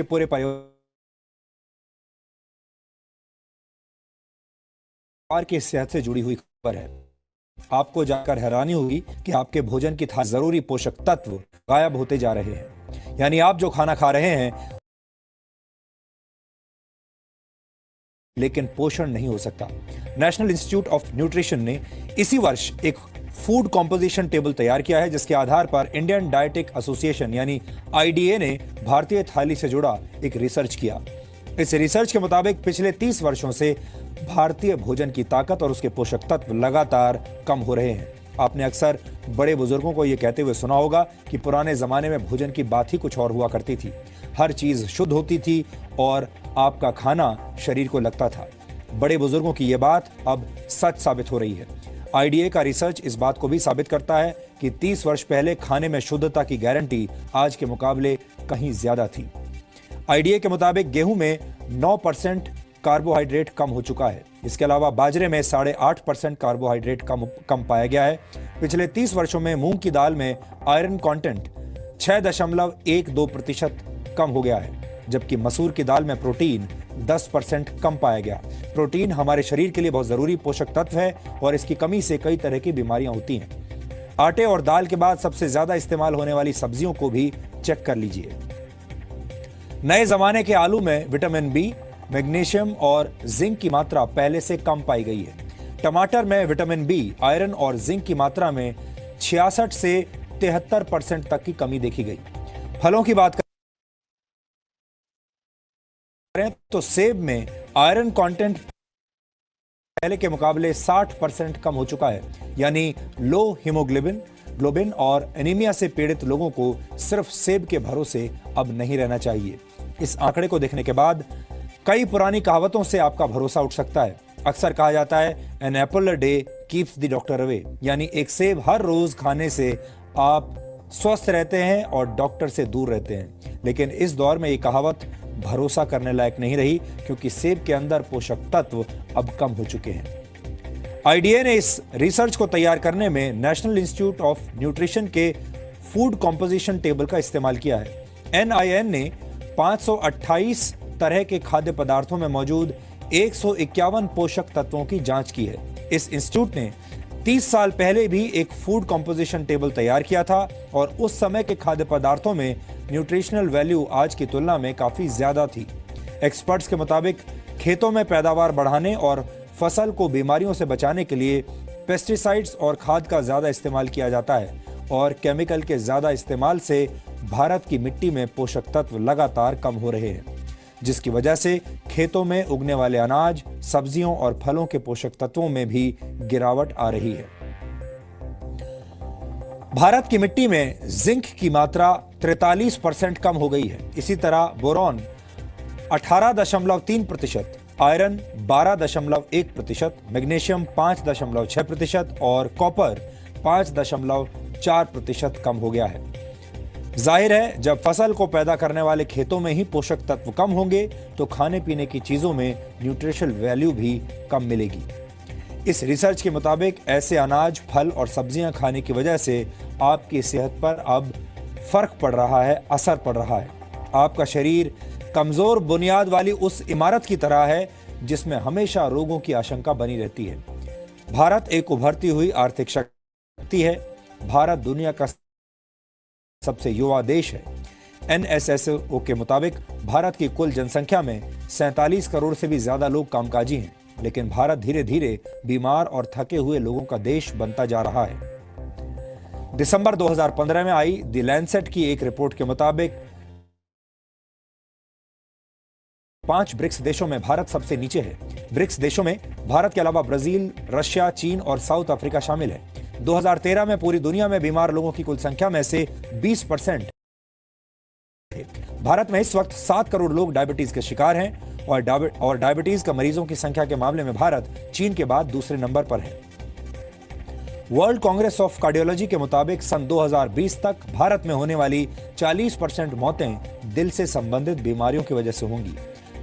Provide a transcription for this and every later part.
पूरे परिवार की सेहत से जुड़ी हुई खबर है। आपको जानकर हैरानी होगी कि आपके भोजन की थाली जरूरी पोषक तत्व गायब होते जा रहे हैं। यानी आप जो खाना खा रहे हैं लेकिन पोषण नहीं हो सकता। नेशनल इंस्टीट्यूट ऑफ न्यूट्रिशन ने इसी वर्ष एक फूड कॉम्पोजिशन टेबल तैयार किया है, जिसके आधार पर इंडियन डायटिक एसोसिएशन यानी आईडीए ने भारतीय थाली से जुड़ा एक रिसर्च किया। इस रिसर्च के मुताबिक पिछले 30 वर्षों से भारतीय भोजन की ताकत और उसके पोषक तत्व लगातार कम हो रहे हैं। आपने अक्सर बड़े बुजुर्गों को यह कहते हुए सुना होगा कि पुराने जमाने में भोजन की बात ही कुछ और हुआ करती थी। हर चीज शुद्ध होती थी और आपका खाना शरीर को लगता था। बड़े बुजुर्गों की यह बात अब सच साबित हो रही है। आईडीए का रिसर्च इस बात को भी साबित करता है कि 30 वर्ष पहले खाने में शुद्धता की गारंटी आज के मुकाबले कहीं ज्यादा थी। आईडीए के मुताबिक गेहूं में 9% कार्बोहाइड्रेट कम हो चुका है। इसके अलावा बाजरे में 8.5% कार्बोहाइड्रेट कम पाया गया है। पिछले 30 वर्षों में मूंग की दाल में आयरन कंटेंट 6.12% कम हो गया है, जबकि मसूर की दाल में प्रोटीन 10% कम पाया गया। प्रोटीन हमारे शरीर के लिए बहुत जरूरी पोषक तत्व है और इसकी कमी से कई तरह की बीमारियां होती हैं। आटे और दाल के बाद सबसे ज्यादा इस्तेमाल होने वाली सब्जियों को भी चेक कर लीजिए। नए जमाने के आलू में विटामिन बी, मैग्नीशियम और जिंक की मात्रा पहले से कम पाई गई है। टमाटर में विटामिन बी, आयरन और जिंक की मात्रा में 66 से 73% तक की कमी देखी गई। फलों की बात करें तो सेब में आयरन कंटेंट पहले के मुकाबले 60% कम हो चुका है। यानी लो हीमोग्लोबिन और एनीमिया से पीड़ित लोगों को सिर्फ सेब के भरोसे अब नहीं रहना चाहिए। इस आंकड़े को देखने के बाद कई पुरानी कहावतों से आपका भरोसा उठ सकता है। अक्सर कहा जाता है an apple a day keeps the doctor away, यानी एक सेब हर रोज खाने से आप स्वस्थ रहते हैं और डॉक्टर से दूर रहते हैं। लेकिन इस दौर में ये कहावत भरोसा करने लायक नहीं रही, क्योंकि सेब के अंदर पोषक तत्व अब कम हो चुके हैं। आईडीए ने इस रिसर्च को तैयार करने में नेशनल इंस्टीट्यूट ऑफ न्यूट्रिशन के फूड कॉम्पोजिशन टेबल का इस्तेमाल किया है। एनआईएन ने 528 तरह के खाद्य पदार्थों में मौजूद 151 पोषक तत्वों की जांच की है। इस इंस्टीट्यूट ने 30 साल पहले भी एक फूड कॉम्पोजिशन टेबल तैयार किया था और उस समय के खाद्य पदार्थों में न्यूट्रिशनल वैल्यू आज की तुलना में काफी ज्यादा थी। एक्सपर्ट्स के मुताबिक खेतों में पैदावार बढ़ाने और फसल को बीमारियों से बचाने के लिए पेस्टिसाइड्स और खाद का ज्यादा इस्तेमाल किया जाता है और केमिकल के ज्यादा इस्तेमाल से भारत की मिट्टी में पोषक तत्व लगातार कम हो रहे हैं, जिसकी वजह से खेतों में उगने वाले अनाज, सब्जियों और फलों के पोषक तत्वों में भी गिरावट आ रही है। भारत की मिट्टी में जिंक की मात्रा 43% कम हो गई है। इसी तरह बोरॉन 18.3%, आयरन 12.1%, मैग्नीशियम 5.6% और कॉपर 5.4% कम हो गया है। जाहिर है, जब फसल को पैदा करने वाले खेतों में ही पोषक तत्व कम होंगे तो खाने पीने की चीजों में न्यूट्रिशनल वैल्यू भी कम मिलेगी। इस रिसर्च के मुताबिक ऐसे अनाज, फल और सब्जियां खाने की वजह से आपकी सेहत पर अब फर्क पड़ रहा है, असर पड़ रहा है। आपका शरीर कमजोर बुनियाद वाली उस इमारत की तरह है जिसमें हमेशा रोगों की आशंका बनी रहती है। भारत एक उभरती हुई आर्थिक शक्ति है। भारत दुनिया का सबसे युवा देश है। एनएसएसओ के मुताबिक भारत की कुल जनसंख्या में 47 करोड़ से भी ज्यादा लोग कामकाजी हैं, लेकिन भारत धीरे धीरे बीमार और थके हुए लोगों का देश बनता जा रहा है। दिसंबर 2015 में आई द लैंसेट की एक रिपोर्ट के मुताबिक 5 ब्रिक्स देशों में भारत सबसे नीचे है। ब्रिक्स देशों में भारत के अलावा ब्राजील, रशिया, चीन और साउथ अफ्रीका शामिल है। 2013 में पूरी दुनिया में बीमार लोगों की कुल संख्या में से 20% थे। भारत में इस वक्त 7 करोड़ लोग डायबिटीज के शिकार हैं और डायबिटीज का मरीजों की संख्या के मामले में भारत चीन के बाद दूसरे नंबर पर है। वर्ल्ड कांग्रेस ऑफ कार्डियोलॉजी के मुताबिक सन 2020 तक भारत में होने वाली 40% मौतें दिल से संबंधित बीमारियों की वजह से होंगी।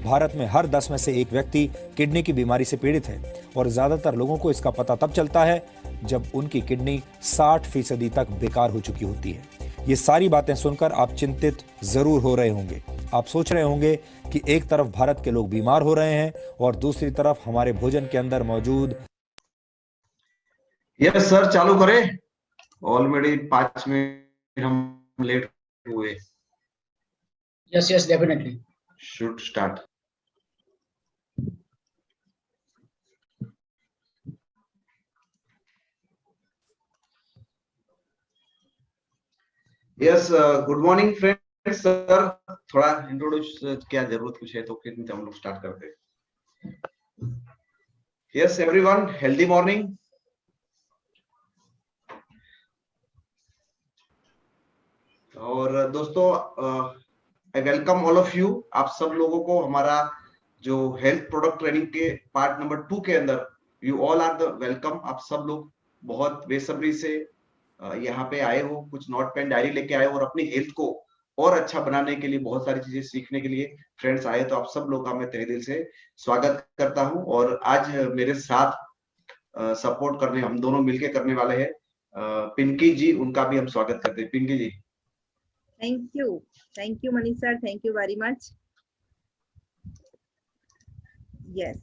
भारत में हर 10 में से एक व्यक्ति किडनी की बीमारी से पीड़ित है और ज्यादातर लोगों को इसका पता तब चलता है जब उनकी किडनी 60% तक बेकार हो चुकी होती है। ये सारी बातें सुनकर आप चिंतित जरूर हो रहे होंगे। आप सोच रहे होंगे कि एक तरफ भारत के लोग बीमार हो रहे हैं और दूसरी तरफ हमारे भोजन के अंदर मौजूद। यस सर, चालू करें। ऑलरेडी 5 मिनट हम लेट हुए। Yes, definitely. Should start. Yes, good morning friends. Sir थोड़ा इंट्रोड्यूस क्या जरूरत कुछ है तो फिर हम लोग स्टार्ट करते हैं। Yes everyone, healthy morning. और दोस्तों, I welcome all of you. आप सब लोगों को हमारा जो हेल्थ प्रोडक्ट ट्रेनिंग के पार्ट नंबर 2 के अंदर you all are the welcome. आप सब लोग बहुत बेसब्री से यहाँ पे आए हो, कुछ नोट पेन डायरी लेके आए हो और अपनी हेल्थ को और अच्छा बनाने के लिए बहुत सारी चीजें सीखने के लिए फ्रेंड्स आए। तो आप सब लोग का मैं तहे दिल से स्वागत करता हूँ। और आज मेरे साथ सपोर्ट करने हम दोनों मिलके करने वाले हैं पिंकी जी, उनका भी हम स्वागत करते हैं। पिंकी जी, thank you Manish sir, thank you very much. Yes,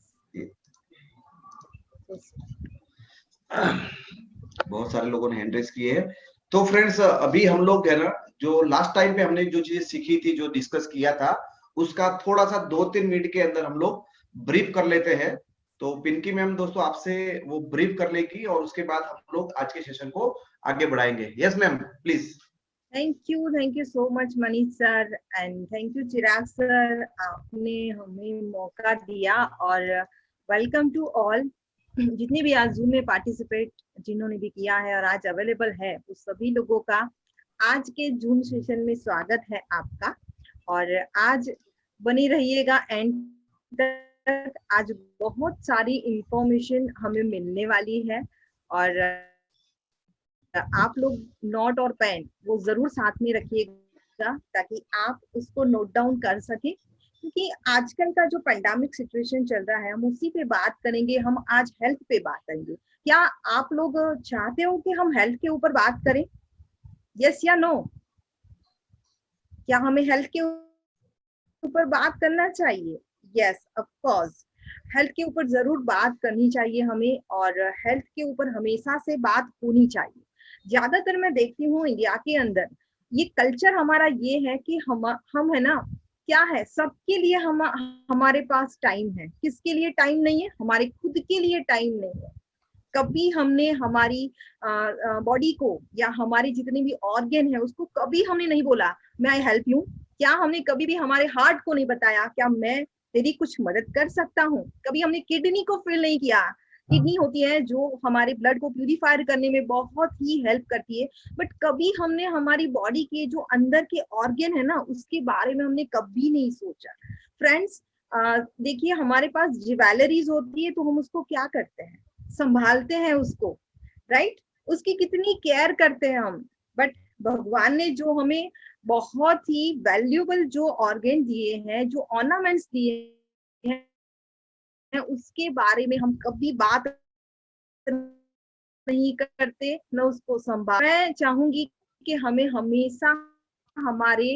बहुत सारे लोगों ने हैंड रेज किए हैं। तो फ्रेंड्स, अभी हम लोग है ना, जो लास्ट टाइम पे हमने जो चीजें सीखी थी, जो डिस्कस किया था, उसका थोड़ा सा 2-3 मिनट के अंदर हम लोग ब्रीफ कर लेते हैं। तो पिंकी मैम दोस्तों आपसे वो ब्रीफ कर लेगी और उसके बाद हम लोग आज के सेशन को आगे बढ़ाएंगे। Yes ma'am, please. thank you so much Manish sir and thank you Chirag sir, आपने हमें मौका दिया। और वेलकम टू ऑल, जितने भी आज जूम में पार्टिसिपेट जिन्होंने भी किया है और आज अवेलेबल है उस सभी लोगों का आज के जूम सेशन में स्वागत है आपका। और आज बनी रहिएगा एंड तक, आज बहुत सारी इंफॉर्मेशन हमें मिलने वाली है। और आप लोग नोट और पेन वो जरूर साथ में रखिएगा ताकि आप उसको नोट डाउन कर सके, क्योंकि आजकल का जो पैंडेमिक सिचुएशन चल रहा है हम उसी पे बात करेंगे। हम आज हेल्थ पे बात करेंगे। क्या आप लोग चाहते हो कि हम हेल्थ के ऊपर बात करें? यस या नो? क्या हमें हेल्थ के ऊपर बात करना चाहिए? यस ऑफ कोर्स, हेल्थ के ऊपर जरूर बात करनी चाहिए हमें, और हेल्थ के ऊपर हमेशा से बात होनी चाहिए। ज्यादातर मैं देखती हूँ इंडिया के अंदर ये कल्चर हमारा ये है कि हम है ना, क्या है, सबके लिए हमारे पास टाइम है, किसके लिए टाइम नहीं है? हमारे खुद के लिए टाइम नहीं है। कभी हमने हमारी बॉडी को या हमारे जितने भी ऑर्गन है उसको कभी हमने नहीं बोला मैं आई हेल्प यू। क्या हमने कभी भी हमारे हार्ट को नहीं बताया क्या मैं तेरी कुछ मदद कर सकता हूँ? कभी हमने किडनी को फील नहीं किया। किडनी होती है जो हमारे ब्लड को प्यूरिफायर करने में बहुत ही हेल्प करती है, बट कभी हमने हमारी बॉडी के जो अंदर के ऑर्गन है ना उसके बारे में हमने कभी नहीं सोचा। फ्रेंड्स, देखिए हमारे पास ज्वेलरीज होती है तो हम उसको क्या करते हैं? संभालते हैं उसको, राइट? उसकी कितनी केयर करते हैं हम। बट भगवान ने जो हमें बहुत ही वैल्यूएबल जो ऑर्गन दिए हैं, जो ऑर्नामेंट्स दिए हैं, उसके बारे में हम कभी बात नहीं करते, न उसको संभाल। मैं चाहूंगी कि हमें हमेशा हमारे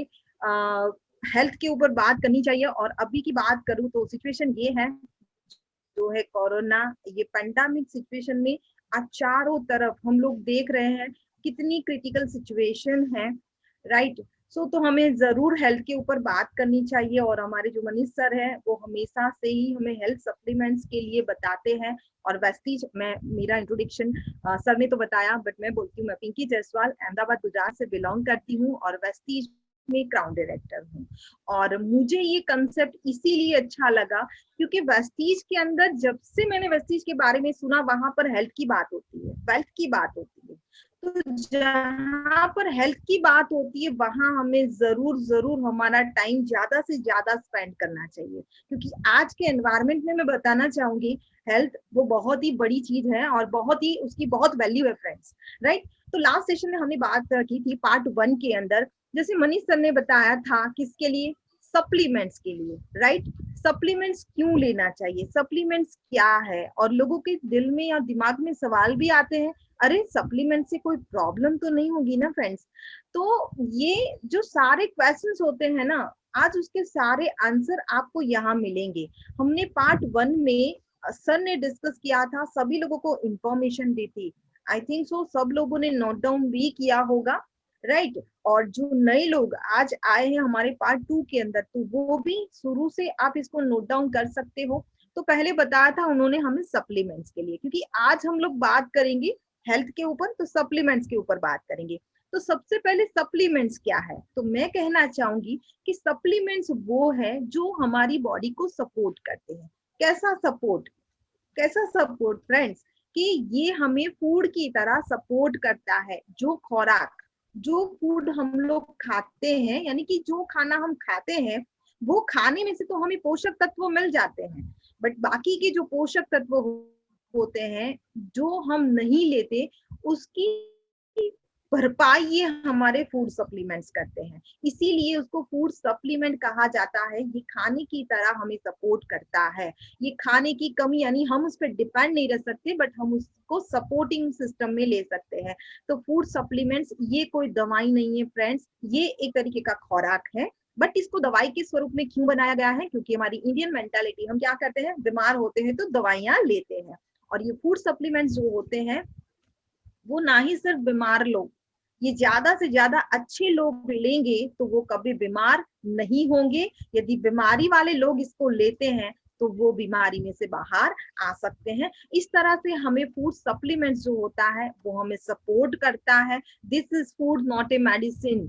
हेल्थ के ऊपर बात करनी चाहिए। और अभी की बात करूं तो सिचुएशन ये है जो है कोरोना, ये पैंडेमिक सिचुएशन में आज चारों तरफ हम लोग देख रहे हैं कितनी क्रिटिकल सिचुएशन है, राइट? सो तो हमें जरूर हेल्थ के ऊपर बात करनी चाहिए। और हमारे जो मनीष सर है वो हमेशा से ही हमें हेल्थ सप्लीमेंट्स के लिए बताते हैं। और वेस्टीज, मैं मेरा इंट्रोडक्शन सर ने तो बताया, बट मैं बोलती हूँ, मैं पिंकी जायसवाल अहमदाबाद गुजरात से बिलोंग करती हूँ और वेस्टीज में क्राउन डायरेक्टर हूँ। और मुझे ये कंसेप्ट इसीलिए अच्छा लगा क्योंकि वेस्टीज के अंदर जब से मैंने वेस्टीज के बारे में सुना वहां पर हेल्थ की बात होती है, वेल्थ की बात होती है। तो जहां पर हेल्थ की बात होती है वहां हमें जरूर हमारा टाइम ज्यादा से ज्यादा स्पेंड करना चाहिए, क्योंकि आज के एनवायरनमेंट में मैं बताना चाहूंगी हेल्थ वो बहुत ही बड़ी चीज है और बहुत ही उसकी बहुत वैल्यू है फ्रेंड्स, राइट? तो लास्ट सेशन में हमने बात की थी पार्ट 1 के अंदर, जैसे मनीष सर ने बताया था किसके लिए? सप्लीमेंट्स के लिए, राइट? सप्लीमेंट्स क्यों लेना चाहिए, सप्लीमेंट्स क्या है? और लोगों के दिल में या दिमाग में सवाल भी आते हैं, अरे सप्लीमेंट से कोई प्रॉब्लम तो नहीं होगी ना फ्रेंड्स? तो ये जो सारे क्वेश्चंस होते हैं ना आज उसके सारे आंसर आपको यहाँ मिलेंगे। हमने पार्ट 1 में सर ने डिस्कस किया था, सभी लोगों को इंफॉर्मेशन दी थी। आई थिंक सो सब लोगों ने नोट डाउन भी किया होगा, राइट। और जो नए लोग आज आए हैं हमारे पार्ट 2 के अंदर, तो वो भी शुरू से आप इसको नोट डाउन कर सकते हो। तो पहले बताया था उन्होंने हमें सप्लीमेंट्स के लिए, क्योंकि आज हम लोग बात करेंगे हेल्थ के ऊपर, तो सप्लीमेंट्स के ऊपर बात करेंगे। तो सबसे पहले सप्लीमेंट्स क्या है, तो मैं कहना चाहूंगी कि सप्लीमेंट्स वो है जो हमारी बॉडी को सपोर्ट करते हैं। कैसा सपोर्ट, कैसा सपोर्ट फ्रेंड्स, कि ये हमें फूड की तरह सपोर्ट करता है। जो खुराक, जो फूड हम लोग खाते हैं, यानी कि जो खाना हम खाते हैं, वो खाने में से तो हमें पोषक तत्व मिल जाते हैं, बट बाकी के जो पोषक तत्व होते हैं जो हम नहीं लेते, उसकी भरपाई ये हमारे फूड सप्लीमेंट्स करते हैं। इसीलिए उसको फूड सप्लीमेंट कहा जाता है। ये खाने की तरह हमें सपोर्ट करता है। ये खाने की कमी, यानी हम उस पर डिपेंड नहीं रह सकते, बट हम उसको सपोर्टिंग सिस्टम में ले सकते हैं। तो फूड सप्लीमेंट्स ये कोई दवाई नहीं है फ्रेंड्स, ये एक तरीके का खुराक है। बट इसको दवाई के स्वरूप में क्यों बनाया गया है, क्योंकि हमारी इंडियन मेंटालिटी, हम क्या करते हैं, बीमार होते हैं तो दवाइयां लेते हैं। और ये फूड सप्लीमेंट्स जो होते हैं वो ना ही सिर्फ बीमार लोग, ये ज्यादा से ज्यादा अच्छे लोग लेंगे तो वो कभी बीमार नहीं होंगे। यदि बीमारी वाले लोग इसको लेते हैं तो वो बीमारी में से बाहर आ सकते हैं। इस तरह से हमें फूड सप्लीमेंट्स जो होता है वो हमें सपोर्ट करता है। This is food not a medicine.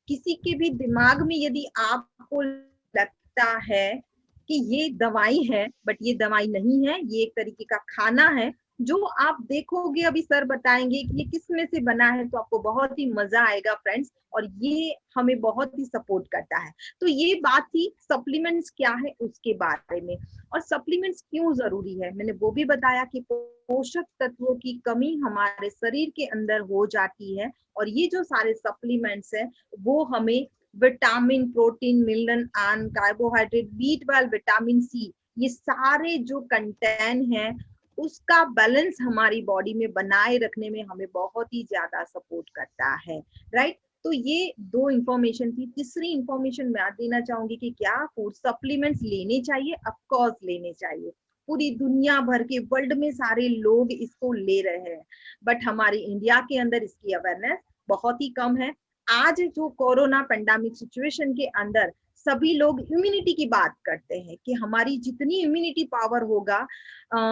किसी के भी दिमाग में यदि आपको लगता है कि ये दवाई है, बट ये दवाई नहीं है, ये एक तरीके का खाना है, जो आप देखोगे, अभी सर बताएंगे कि ये किस में से बना है, तो आपको बहुत ही मजा आएगा फ्रेंड्स। और ये हमें बहुत ही सपोर्ट करता है। तो ये बात थी सप्लीमेंट्स क्या है उसके बारे में। और सप्लीमेंट्स क्यों जरूरी है, मैंने वो भी बताया कि पोषक तत्वों की कमी हमारे शरीर के अंदर हो जाती है। और ये जो सारे सप्लीमेंट्स है वो हमें vitamin, protein, mineral, iron, carbohydrate, B12, vitamin C, ये सारे जो कंटेंट हैं उसका बैलेंस हमारी बॉडी में बनाए रखने में हमें बहुत ही ज्यादा सपोर्ट करता है, राइट। तो ये दो इंफॉर्मेशन थी। तीसरी इंफॉर्मेशन मैं आज देना चाहूंगी कि क्या फूड सप्लीमेंट्स लेने चाहिए। ऑफ कोर्स लेने चाहिए। पूरी दुनिया भर के वर्ल्ड में सारे लोग इसको ले रहे हैं, बट हमारे इंडिया के अंदर इसकी अवेयरनेस बहुत ही कम है। आज जो कोरोना पेंडेमिक सिचुएशन के अंदर सभी लोग इम्यूनिटी की बात करते हैं कि हमारी जितनी इम्यूनिटी पावर होगा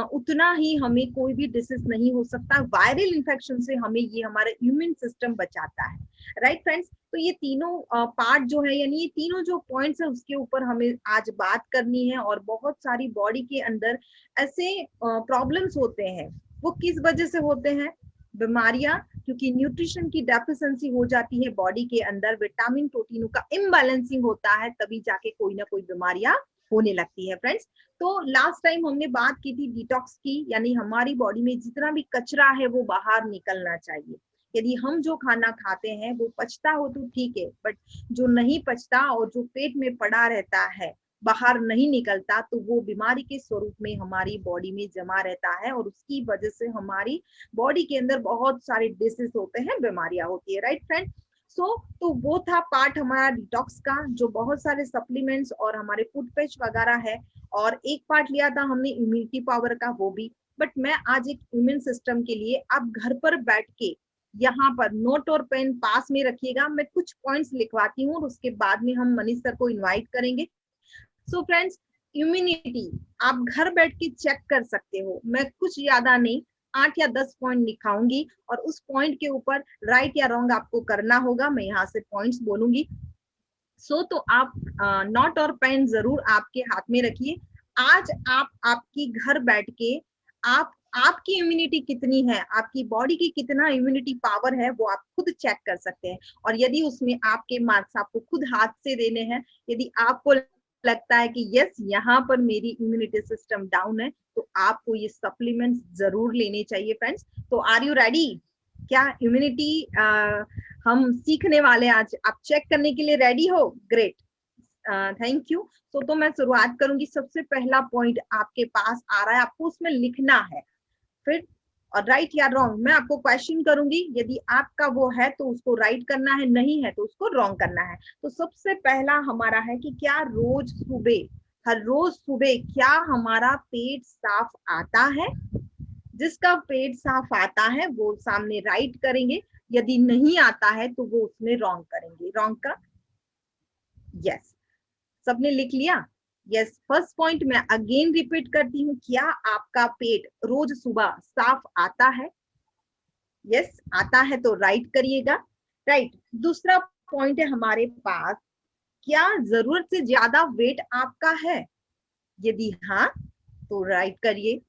उतना ही हमें कोई भी डिसीज नहीं हो सकता। वायरल इन्फेक्शन से हमें ये हमारा इम्यून सिस्टम बचाता है, राइट फ्रेंड्स। तो ये तीनों पार्ट जो है, यानी ये तीनों जो पॉइंट्स है उसके ऊपर हमें आज बात करनी है। और बहुत सारी बॉडी के अंदर ऐसे प्रॉब्लम्स होते हैं, वो किस वजह से होते हैं, बीमारियां, क्योंकि न्यूट्रिशन की डेफिशिएंसी हो जाती है बॉडी के अंदर, विटामिन प्रोटीनों का इम्बैलेंसिंग होता है, तभी जाके कोई ना कोई बीमारियां होने लगती है फ्रेंड्स। तो लास्ट टाइम हमने बात की थी डिटॉक्स की, यानी हमारी बॉडी में जितना भी कचरा है वो बाहर निकलना चाहिए। यदि हम जो खाना खाते हैं वो पचता हो तो ठीक है, बट जो नहीं पचता और जो पेट में पड़ा रहता है, बाहर नहीं निकलता, तो वो बीमारी के स्वरूप में हमारी बॉडी में जमा रहता है। और उसकी वजह से हमारी बॉडी के अंदर बहुत सारे डिसीज होते हैं, बीमारियां होती है, राइट फ्रेंड। तो वो था पार्ट हमारा डिटॉक्स का, जो बहुत सारे सप्लीमेंट्स और हमारे फूड पैच वगैरह है। और एक पार्ट लिया था हमने इम्यूनिटी पावर का, वो भी। बट मैं आज एक इम्यून सिस्टम के लिए, आप घर पर बैठ के यहाँ पर नोट और पेन पास में रखिएगा, मैं कुछ पॉइंट्स लिखवाती हूँ और उसके बाद में हम मनीष सर को इन्वाइट करेंगे। सो फ्रेंड्स, इम्यूनिटी आप घर बैठ के चेक कर सकते हो। मैं कुछ ज्यादा नहीं, 8 या 10 पॉइंट लिखाऊंगी और उस पॉइंट के ऊपर राइट या रॉन्ग आपको करना होगा। मैं यहाँ से पॉइंट्स बोलूंगी। तो आप नोट और पेन जरूर आपके हाथ में रखिए। आज आप आपकी घर बैठ के आपकी इम्यूनिटी कितनी है, आपकी बॉडी की कितना इम्यूनिटी पावर है, वो आप खुद चेक कर सकते हैं। और यदि उसमें आपके मार्क्स आपको खुद हाथ से देने हैं, यदि आपको लगता है कि यस यहाँ पर मेरी इम्यूनिटी सिस्टम डाउन है, तो आपको ये सप्लीमेंट्स जरूर लेने चाहिए फ्रेंड्स। तो आर यू रेडी? क्या इम्यूनिटी हम सीखने वाले आज, आप चेक करने के लिए रेडी हो? Great, thank you. तो मैं शुरुआत करूंगी। सबसे पहला पॉइंट आपके पास आ रहा है, आपको उसमें लिखना है। फिर और राइट या रॉन्ग मैं आपको क्वेश्चन करूंगी, यदि आपका वो है तो उसको राइट करना है, नहीं है तो उसको रॉन्ग करना है। तो सबसे पहला हमारा है कि क्या रोज सुबह, हर रोज सुबह क्या हमारा पेट साफ आता है? जिसका पेट साफ आता है वो सामने राइट करेंगे, यदि नहीं आता है तो वो उसमें रॉन्ग करेंगे। रॉन्ग का यस, सबने लिख लिया? यस, फर्स्ट पॉइंट मैं अगेन रिपीट करती हूँ, क्या आपका पेट रोज सुबह साफ आता है? यस, आता है तो राइट करिएगा। राइट, दूसरा पॉइंट है हमारे पास, क्या जरूरत से ज्यादा वेट आपका है? यदि हाँ तो राइट करिए,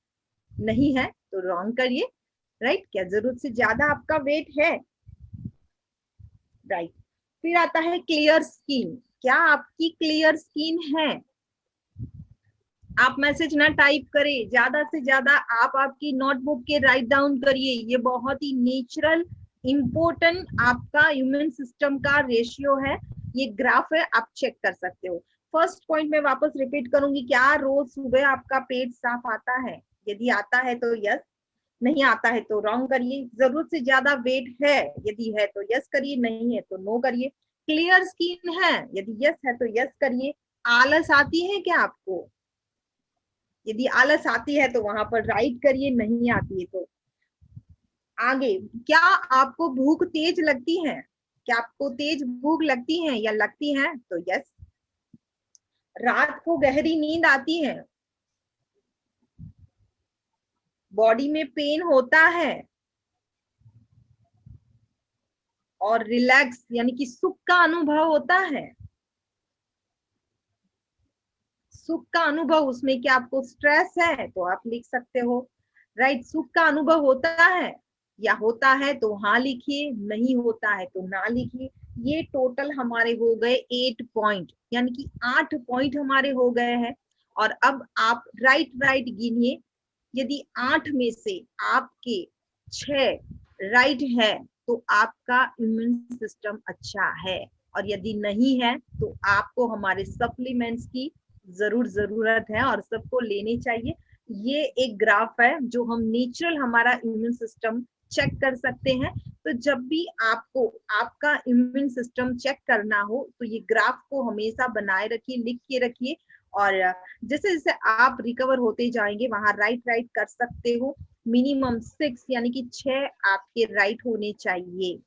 नहीं है तो रॉन्ग करिए। राइट, क्या जरूरत से ज्यादा आपका वेट है? राइट, फिर आता है क्लियर स्किन, क्या आपकी क्लियर स्किन है? आप मैसेज ना टाइप करें, ज्यादा से ज्यादा आप आपकी नोटबुक के राइट डाउन करिए, ये बहुत ही नेचुरल इंपॉर्टेंट आपका इम्यून सिस्टम का रेशियो है, ये ग्राफ है, आप चेक कर सकते हो। फर्स्ट पॉइंट में वापस रिपीट करूंगी, क्या रोज सुबह आपका पेट साफ आता है? यदि आता है तो यस, नहीं आता है तो रॉन्ग करिए। जरूरत से ज्यादा वेट है, यदि है तो यस करिए, नहीं है तो नो करिए। क्लियर स्किन है, यदि यस है तो यस करिए। आलस आती है क्या आपको? यदि आलस आती है तो वहां पर राइट करिए, नहीं आती है तो आगे। क्या आपको भूख तेज लगती है? क्या आपको तेज भूख लगती है या लगती है तो यस। रात को गहरी नींद आती है? बॉडी में पेन होता है और रिलैक्स यानी कि सुख का अनुभव होता है? सुख का अनुभव, उसमें क्या आपको स्ट्रेस है तो आप लिख सकते हो। राइट, सुख का अनुभव होता है या होता है तो हाँ लिखिए, नहीं होता है तो ना लिखिए। ये टोटल हमारे हो गए 8 पॉइंट, यानी कि 8 पॉइंट हमारे हो गए हैं। और अब आप राइट गिनिए, यदि 8 में से आपके 6 राइट है तो आपका इम्यून सिस्टम अच्छा है, और यदि नहीं है तो आपको हमारे सप्लीमेंट्स की जरूरत है और सबको लेने चाहिए। ये एक ग्राफ है जो हम नेचुरल हमारा इम्यून सिस्टम चेक कर सकते हैं। तो जब भी आपको आपका इम्यून सिस्टम चेक करना हो तो ये ग्राफ को हमेशा बनाए रखिए, लिख के रखिए, और जैसे जैसे आप रिकवर होते जाएंगे वहां राइट कर सकते हो। मिनिमम 6 यानी कि 6 आपके राइट होने चाहिए।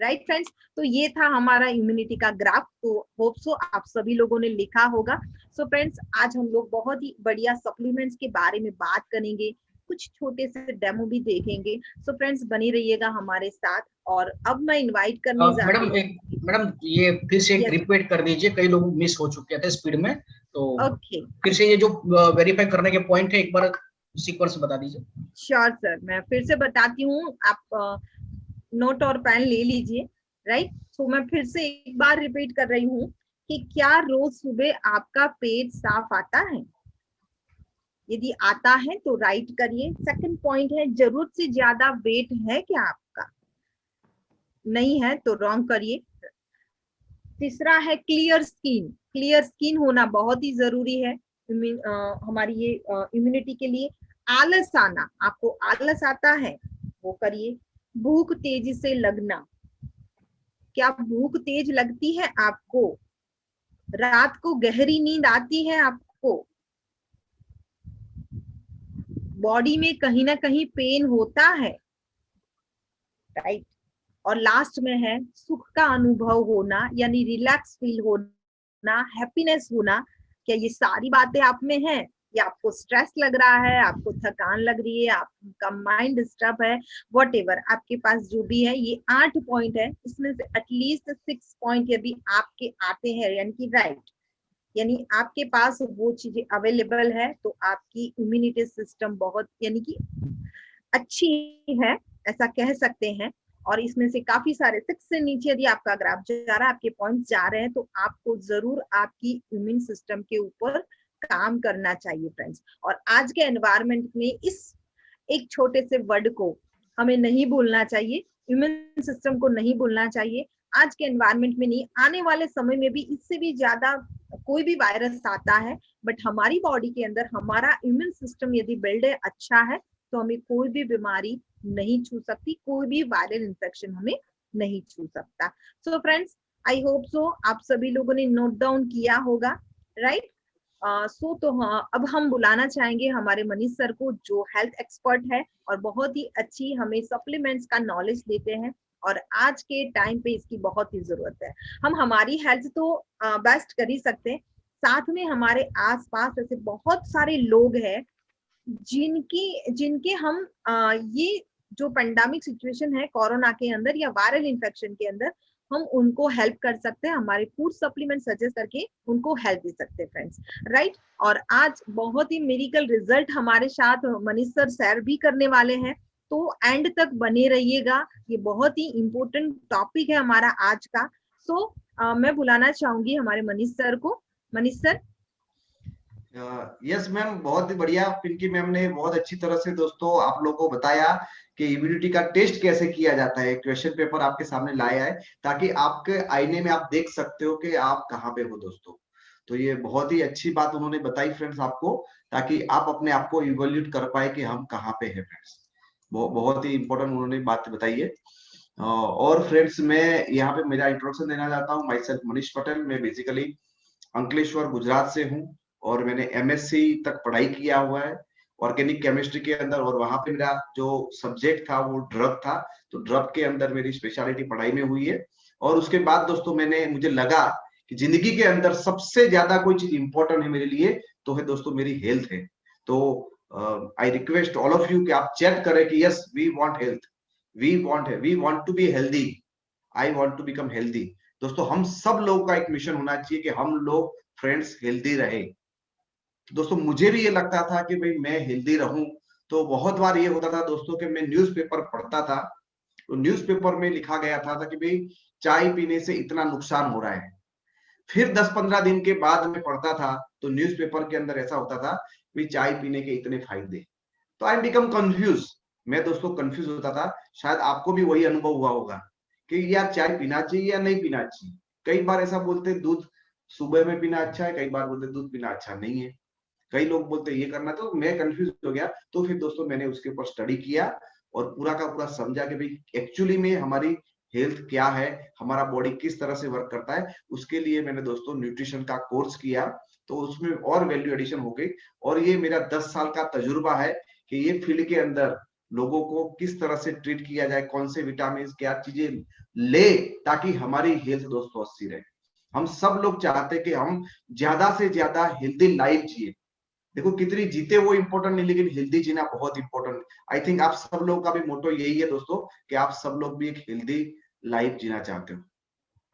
राइट फ्रेंड्स, तो ये था हमारा इम्यूनिटी का ग्राफ। तो होप सो आप सभी लोगों ने लिखा होगा। सो फ्रेंड्स, आज हम लोग बहुत ही बढ़िया सप्लीमेंट्स के बारे में बात करेंगे, कुछ छोटे से डेमो भी देखेंगे। सो फ्रेंड्स, बनी रहिएगा हमारे साथ। और अब मैं इनवाइट करने जा रही हूँ। मैडम ये फिर से Yes. रिपीट कर दीजिए, कई लोग मिस हो चुके थे स्पीड में, तो ओके, फिर से ये जो वेरीफाई करने के पॉइंट है एक बार सीक्वेंस बता दीजिए। श्योर सर, मैं फिर से बताती हूँ, आप नोट और पेन ले लीजिए। राइट, तो मैं फिर से एक बार रिपीट कर रही हूँ कि क्या रोज सुबह आपका पेट साफ आता है? यदि आता है तो राइट करिए। सेकंड पॉइंट है, जरूरत से ज्यादा वेट है क्या आपका? नहीं है तो रॉन्ग करिए। तीसरा है क्लियर स्किन, क्लियर स्किन होना बहुत ही जरूरी है हमारी ये इम्यूनिटी के लिए। आलस आना, आपको आलस आता है वो करिए। भूख तेजी से लगना, क्या भूख तेज लगती है आपको? रात को गहरी नींद आती है आपको? बॉडी में कहीं ना कहीं पेन होता है? राइट, और लास्ट में है सुख का अनुभव होना, यानी रिलैक्स फील होना, हैप्पीनेस होना। क्या ये सारी बातें आप में है, या आपको स्ट्रेस लग रहा है, आपको थकान लग रही है, आपका माइंड डिस्टर्ब है, व्हाटएवर आपके पास जो भी है, ये 8 पॉइंट है, इसमें से एटलीस्ट 6 पॉइंट यदि आपके आते हैं यानी कि राइट, यानी आपके पास वो चीजें अवेलेबल है, तो आपकी इम्यूनिटी सिस्टम बहुत यानी कि अच्छी है, ऐसा कह सकते हैं। और इसमें से काफी सारे 6 से नीचे यदि आपका ग्राफ जा रहा है, आपके पॉइंट्स जा रहे हैं, तो आपको जरूर आपकी इम्यून सिस्टम के ऊपर काम करना चाहिए फ्रेंड्स। और आज के एनवायरनमेंट में इस एक छोटे से वर्ड को हमें नहीं भूलना चाहिए, इम्यून सिस्टम को नहीं भूलना चाहिए। आज के एनवायरनमेंट में नहीं, आने वाले समय में भी इससे भी ज्यादा कोई भी वायरस आता है, बट हमारी बॉडी के अंदर हमारा इम्यून सिस्टम यदि बिल्ड है, अच्छा है, तो हमें कोई भी बीमारी नहीं छू सकती, कोई भी वायरल इन्फेक्शन हमें नहीं छू सकता। So friends, I hope so आप सभी लोगों ने नोट डाउन किया होगा, राइट? तो हाँ, अब हम बुलाना चाहेंगे हमारे मनीष सर को, जो हेल्थ एक्सपर्ट है और बहुत ही अच्छी हमें सप्लीमेंट्स का नॉलेज देते हैं, और आज के टाइम पे इसकी बहुत ही जरूरत है। हम हमारी हेल्थ तो बेस्ट कर ही सकते हैं, साथ में हमारे आसपास ऐसे बहुत सारे लोग हैं जिनके हम ये जो पेंडेमिक सिचुएशन है कोरोना के अंदर या वायरल इन्फेक्शन के अंदर, हम उनको हेल्प कर सकते हैं, हमारे फूड सप्लीमेंट सजेस्ट करके उनको हेल्प दे सकते हैं फ्रेंड्स, राइट? और आज बहुत ही मेडिकल रिजल्ट हमारे साथ मनीष सर शेयर भी करने वाले हैं, तो एंड तक बने रहिएगा, ये बहुत ही इम्पोर्टेंट टॉपिक है हमारा आज का। मैं बुलाना चाहूंगी हमारे मनीष सर को। मनीष सर। यस मैम, बहुत ही बढ़िया। पिंकी मैम ने बहुत अच्छी तरह से दोस्तों आप लोगों को बताया कि इम्यूनिटी का टेस्ट कैसे किया जाता है। क्वेश्चन पेपर आपके सामने लाया है ताकि आपके आईने में आप देख सकते हो कि आप कहाँ पे हो दोस्तों। तो ये बहुत ही अच्छी बात उन्होंने बताई फ्रेंड्स आपको, ताकि आप अपने आप को इवोल्यूट कर पाए कि हम कहाँ पे हैं फ्रेंड्स। बहुत ही इंपॉर्टेंट उन्होंने बात बताई है। और फ्रेंड्स, मैं यहाँ पे मेरा इंट्रोडक्शन देना चाहता हूँ। My self Manish Patel. मैं बेसिकली अंकलेश्वर गुजरात से हूँ और मैंने एमएससी तक पढ़ाई किया हुआ है ऑर्गेनिक केमिस्ट्री के अंदर, और वहां पे मेरा जो सब्जेक्ट था वो ड्रग था। तो ड्रग के अंदर मेरी स्पेशलिटी पढ़ाई में हुई है। और उसके बाद दोस्तों मुझे लगा कि जिंदगी के अंदर सबसे ज्यादा कोई चीज इंपॉर्टेंट है मेरे लिए, तो है दोस्तों मेरी हेल्थ है। तो I request all of you कि आप चेक करें कि yes, we want health, we want to be healthy, I want to become healthy. दोस्तों हम सब लोगों का एक मिशन होना चाहिए कि हम लोग फ्रेंड्स हेल्दी रहे। दोस्तों मुझे भी ये लगता था कि भाई मैं हेल्दी रहूं, तो बहुत बार ये होता था दोस्तों कि मैं न्यूज़पेपर पढ़ता था, तो न्यूज़पेपर में लिखा गया था कि भाई चाय पीने से इतना नुकसान हो रहा है। फिर 10-15 दिन के बाद मैं पढ़ता था तो न्यूज़पेपर के अंदर ऐसा होता था कि चाय पीने के इतने फायदे। तो आई बिकम कंफ्यूज। मैं दोस्तों कंफ्यूज होता था। शायद आपको भी वही अनुभव हुआ होगा कि यार चाय पीना चाहिए या नहीं पीना चाहिए। कई बार ऐसा बोलते दूध सुबह में पीना अच्छा है, कई बार बोलते दूध पीना अच्छा नहीं है, कई लोग बोलते ये करना। तो मैं कंफ्यूज हो गया। तो फिर दोस्तों मैंने उसके ऊपर स्टडी किया और पूरा का पूरा समझा कि भाई एक्चुअली में हमारी हेल्थ क्या है, हमारा बॉडी किस तरह से वर्क करता है। उसके लिए मैंने दोस्तों न्यूट्रिशन का कोर्स किया, तो उसमें और वैल्यू एडिशन हो गई। और ये मेरा 10 साल का तजुर्बा है कि ये फील्ड के अंदर लोगों को किस तरह से ट्रीट किया जाए, कौन से विटामिन क्या चीजें ले ताकि हमारी हेल्थ दोस्तों अच्छी रहे। हम सब लोग चाहते हैं कि हम ज्यादा से ज्यादा हेल्दी लाइफ जिए। देखो कितनी जीते वो इंपॉर्टेंट नहीं, लेकिन हेल्दी जीना बहुत इंपॉर्टेंट। आई थिंक आप सब लोगों का भी मोटो यही है दोस्तों कि आप सब लोग भी एक हेल्दी लाइफ जीना चाहते हो,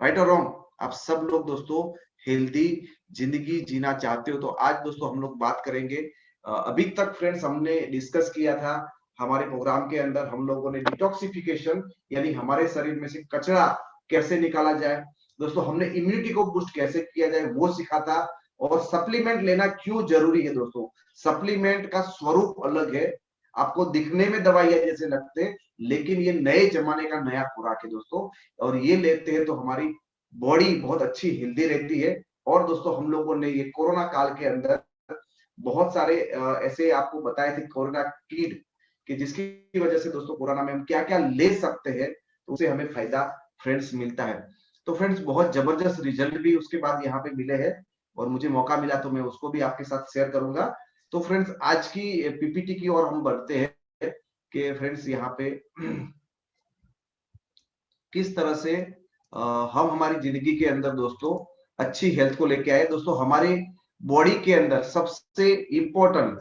राइट और रॉन्ग? आप सब लोग दोस्तों हेल्दी जिंदगी जीना चाहते हो। तो आज दोस्तों हम लोग बात करेंगे, अभी तक फ्रेंड्स हमने डिस्कस किया था हमारे प्रोग्राम के अंदर, हम लोगों ने डिटॉक्सिफिकेशन यानी हमारे शरीर में से कचरा कैसे निकाला जाए। दोस्तों हमने इम्यूनिटी को बूस्ट कैसे किया जाए वो सीखा था। और सप्लीमेंट लेना क्यों जरूरी है दोस्तों। सप्लीमेंट का स्वरूप अलग है, आपको दिखने में दवाइयां जैसे लगते हैं, लेकिन ये नए जमाने का नया खुराक है दोस्तों। और ये लेते हैं तो हमारी बॉडी बहुत अच्छी हेल्दी रहती है। और दोस्तों हम लोगों ने ये कोरोना काल के अंदर बहुत सारे ऐसे आपको बताए थे कोरोना किट, कि जिसकी वजह से दोस्तों कोरोना में हम क्या क्या ले सकते हैं, तो उसे हमें फायदा फ्रेंड्स मिलता है। तो फ्रेंड्स बहुत जबरदस्त रिजल्ट भी उसके बाद यहाँ पे मिले हैं, और मुझे मौका मिला तो मैं उसको भी आपके साथ शेयर करूंगा। तो फ्रेंड्स आज की पीपीटी की ओर हम बढ़ते हैं कि फ्रेंड्स यहाँ पे किस तरह से हम हमारी जिंदगी के अंदर दोस्तों अच्छी हेल्थ को लेके आए। दोस्तों हमारे बॉडी के अंदर सबसे इंपॉर्टेंट,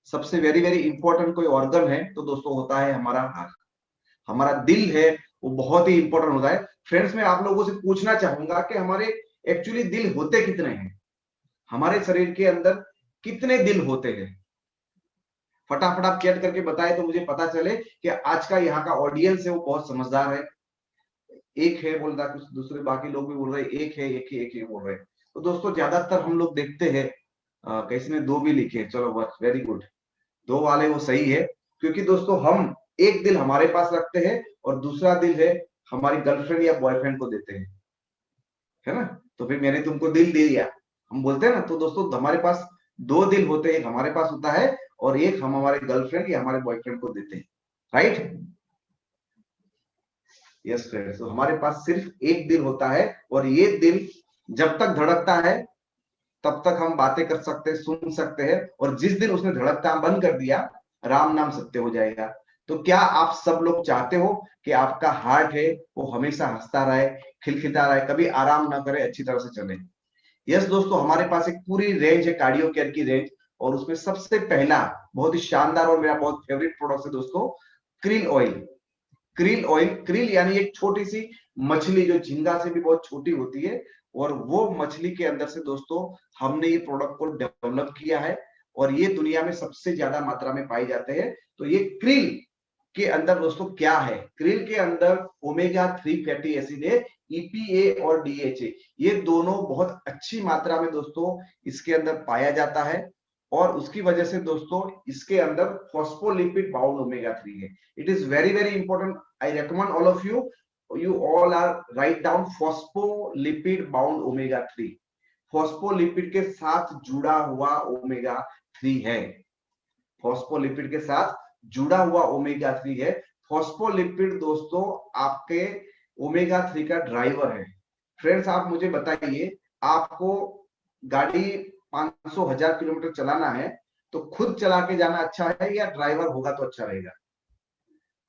सबसे वेरी वेरी इंपॉर्टेंट कोई ऑर्गन है तो दोस्तों होता है हमारा हार्ट। हमारा दिल है वो बहुत ही इंपॉर्टेंट होता है। फ्रेंड्स मैं आप लोगों से पूछना चाहूंगा कि हमारे एक्चुअली दिल होते कितने हैं, हमारे शरीर के अंदर कितने दिल होते हैं? फटाफट आप चैट करके बताए तो मुझे पता चले कि आज का यहाँ का ऑडियंस है वो बहुत समझदार है। एक है बोल रहा, कुछ दूसरे बाकी लोग भी बोल रहे एक है, एक ही बोल रहे। तो दोस्तों ज्यादातर हम लोग देखते हैं, किसी ने 2 भी लिखे, चलो बस वेरी गुड, 2 वाले वो सही है। क्योंकि दोस्तों हम एक दिल हमारे पास रखते हैं और दूसरा दिल है हमारी गर्लफ्रेंड या बॉयफ्रेंड को देते हैं, है ना। तो फिर मैंने तुमको दिल दे दिया, हम बोलते हैं ना। तो दोस्तों हमारे पास 2 दिल होते हैं, एक हमारे पास होता है और एक हम हमारे गर्लफ्रेंड या हमारे बॉयफ्रेंड को देते हैं, राइट? यस फ्रेंड्स, तो हमारे पास सिर्फ एक दिल होता है और ये दिल जब तक धड़कता है तब तक हम बातें कर सकते हैं, सुन सकते हैं, और जिस दिन उसने धड़कना बंद कर दिया, राम नाम सत्य हो जाएगा। तो क्या आप सब लोग चाहते हो कि आपका हार्ट है वो हमेशा हंसता रहे, खिलखिला रहे, कभी आराम ना करे, अच्छी तरह से चले? यस दोस्तों, हमारे पास एक पूरी रेंज है कार्डियो केयर की रेंज, और उसमें सबसे पहला बहुत ही शानदार और मेरा बहुत फेवरेट प्रोडक्ट है दोस्तों, krill oil. Krill oil, krill यानी एक छोटी सी मछली जो झींगा से भी बहुत छोटी होती है, और वो मछली के अंदर से दोस्तों हमने ये प्रोडक्ट को डेवलप किया है, और ये दुनिया में सबसे ज्यादा मात्रा में पाई जाते हैं। तो ये क्रिल के अंदर दोस्तों क्या है? क्रिल के अंदर ओमेगा 3 फैटी एसिड है, EPA और DHA, ये दोनों बहुत अच्छी मात्रा में दोस्तों इसके अंदर पाया जाता है, और उसकी वजह से दोस्तों इसके अंदर फॉस्फोलिपिड बाउंड ओमेगा 3 है। It is very very important, I recommend all of you all are write down phospholipid bound omega 3। Phospholipid के साथ जुड़ा हुआ ओमेगा 3 है, फॉस्फोलिपिड के साथ जुड़ा हुआ ओमेगा 3 है। फॉस्फोलिपिड दोस्तों आपके ओमेगा 3 का ड्राइवर है। फ्रेंड्स आप मुझे बताइए, आपको गाड़ी 500,000 किलोमीटर चलाना है तो खुद चला के जाना अच्छा है या ड्राइवर होगा तो अच्छा रहेगा?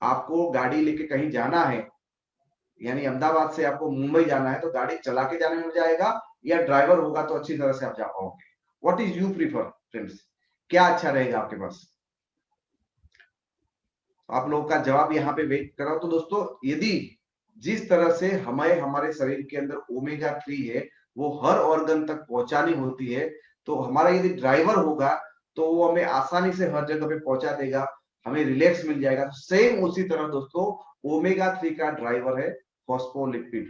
आपको गाड़ी लेके कहीं जाना है, यानी अहमदाबाद से आपको मुंबई जाना है, तो गाड़ी चला के जाने में मजा आएगा या ड्राइवर होगा तो अच्छी तरह से आप जा पाओगे? What is you prefer friends, क्या अच्छा रहेगा आपके पास? आप लोगों का जवाब यहाँ पे वेट कर रहा हूं। तो दोस्तों यदि जिस तरह से हमें हमारे शरीर के अंदर ओमेगा 3 है वो हर ऑर्गन तक पहुंचानी होती है, तो हमारा यदि ड्राइवर होगा तो वो हमें आसानी से हर जगह पे पहुंचा देगा, हमें रिलैक्स मिल जाएगा। तो सेम उसी तरह दोस्तों ओमेगा 3 का ड्राइवर है फॉस्फोलिपिड।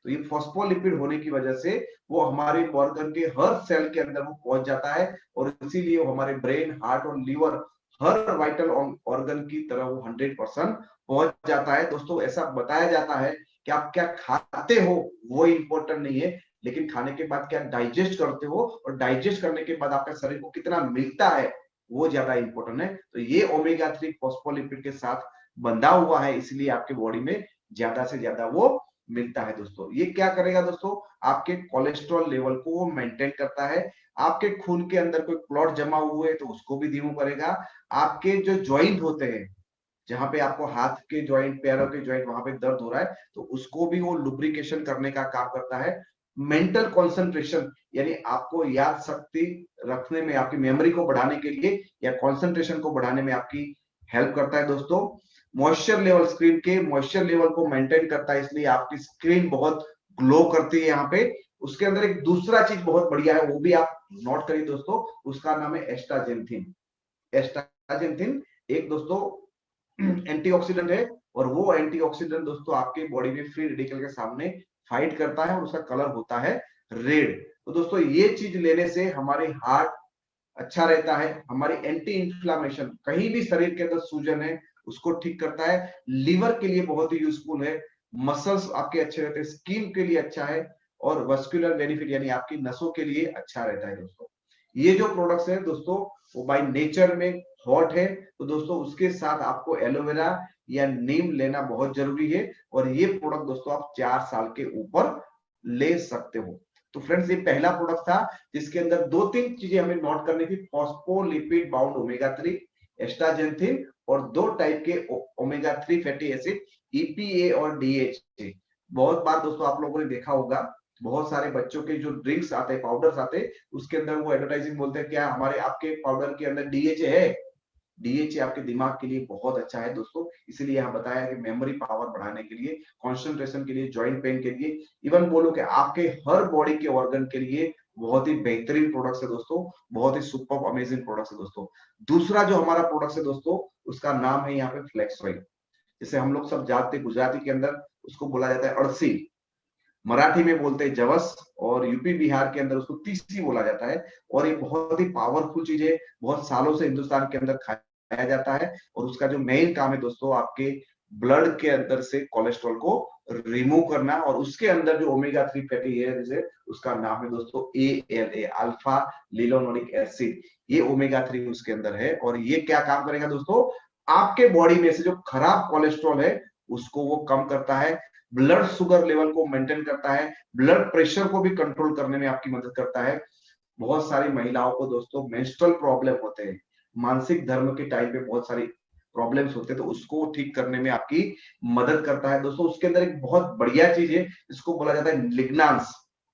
तो ये फॉस्फोलिपिड होने की वजह से वो हमारे ऑर्गन के हर सेल के अंदर वो पहुंच जाता है, और इसीलिए वो हमारे ब्रेन, हार्ट और लीवर, हर वाइटल ऑर्गन की तरह वो 100% पहुंच जाता है। दोस्तों ऐसा बताया जाता है कि आप क्या खाते हो वो इंपॉर्टेंट नहीं है, लेकिन खाने के बाद क्या डाइजेस्ट करते हो, और डाइजेस्ट करने के बाद आपके शरीर को कितना मिलता है वो ज्यादा इंपॉर्टेंट है। तो ये ओमेगा 3 फॉस्फोलिपिड के साथ बंधा हुआ है, इसलिए आपके बॉडी में ज्यादा से ज्यादा वो मिलता है। दोस्तों ये क्या करेगा दोस्तों, आपके कोलेस्ट्रॉल लेवल को वो मेंटेन करता है, आपके खून के अंदर कोई क्लॉट जमा हुए तो उसको भी धीमू करेगा, आपके जो ज्वाइंट होते हैं, जहां पे आपको हाथ के ज्वाइंट, पैरों के ज्वाइंट, वहां पे दर्द हो रहा है तो उसको भी वो लुब्रिकेशन करने का काम करता है। मेंटल कंसंट्रेशन, यानी आपको याद शक्ति रखने में, आपकी मेमोरी को बढ़ाने के लिए या कंसंट्रेशन को बढ़ाने में आपकी हेल्प करता है। दोस्तों मॉइस्चर लेवल, स्क्रीन के मॉइस्चर लेवल को मेंटेन करता है, इसलिए आपकी स्क्रीन बहुत ग्लो करती है यहाँ पे। उसके अंदर एक दूसरा चीज बहुत बढ़िया है, वो भी आप नोट करिए दोस्तों, उसका नाम है एस्टाजेंथिन। एस्टाजेंथिन एक दोस्तों एंटीऑक्सीडेंट है, और वो एंटीऑक्सीडेंट दोस्तों आपके बॉडी में फ्री रेडिकल के सामने फाइट करता है, और उसका कलर होता है रेड। तो दोस्तों ये चीज लेने से हमारे हार्ट अच्छा रहता है, हमारी एंटी इंफ्लामेशन, कहीं भी शरीर के अंदर सूजन है उसको ठीक करता है, लिवर के लिए बहुत ही यूजफुल है, मसल्स आपके अच्छे रहते हैं, स्किन के लिए अच्छा है, और वस्कुलर बेनिफिट यानी आपकी नसों के लिए अच्छा रहता है। दोस्तों ये जो प्रोडक्ट्स है दोस्तों वो बाय नेचर में हॉट है, तो दोस्तों उसके साथ आपको एलोवेरा या नीम लेना बहुत जरूरी है, और ये प्रोडक्ट दोस्तों आप 4 साल के ऊपर ले सकते हो। तो फ्रेंड्स ये पहला प्रोडक्ट था जिसके अंदर 2-3 चीजें हमें नोट करनी थी, फॉस्फोलिपिड बाउंड ओमेगा 3, एस्टाजेंथिन, और 2 टाइप के ओमेगा 3 फैटी एसिड, EPA और DHA। बहुत बार दोस्तों आप लोगों ने देखा होगा, बहुत सारे बच्चों के जो ड्रिंक्स आते हैं, पाउडर्स आते हैं, उसके अंदर वो एडवर्टाइजिंग बोलते हैं क्या हमारे आपके पाउडर के अंदर DHA है। DHA आपके दिमाग के लिए बहुत अच्छा है दोस्तों, इसलिए यहाँ बताया कि मेमोरी पावर बढ़ाने के लिए, कंसंट्रेशन के लिए, जॉइंट पेन के लिए, इवन बोलो कि आपके हर बॉडी के ऑर्गन के लिए बहुत ही बेहतरीन प्रोडक्ट्स है दोस्तों, बहुत ही सुपर अमेजिंग प्रोडक्ट्स है दोस्तों। दूसरा जो हमारा प्रोडक्ट है दोस्तों उसका नाम है यहाँ पे फ्लेक्स ऑयल, जिसे हम लोग सब जानते हैं, गुजराती के अंदर उसको बोला जाता है अड़सी, मराठी में बोलते हैं जवस, और यूपी बिहार के अंदर उसको तीसी बोला जाता है। और ये बहुत ही पावरफुल चीज है, बहुत सालों से हिंदुस्तान के अंदर खाया जाता है, और उसका जो मेन काम है दोस्तों आपके ब्लड के अंदर से कोलेस्ट्रॉल को रिमूव करना, और उसके अंदर जो ओमेगा 3 फैटी एसिड है उसका नाम है दोस्तों ALA, अल्फा लिनोलेनिक एसिड। ये ओमेगा 3 उसके अंदर है, और ये क्या काम करेगा दोस्तों, आपके बॉडी में से जो खराब कोलेस्ट्रॉल है उसको वो कम करता है, ब्लड शुगर लेवल को मेंटेन करता है, ब्लड प्रेशर को भी कंट्रोल करने में आपकी मदद करता है। बहुत सारी महिलाओं को दोस्तों मेंस्ट्रुअल प्रॉब्लम होते हैं, मानसिक धर्म के टाइम पे बहुत सारी प्रॉब्लम्स होते हैं, तो उसको ठीक करने में आपकी मदद करता है दोस्तों। उसके अंदर एक बहुत बढ़िया चीज है, इसको बोला जाता है लिग्नांस,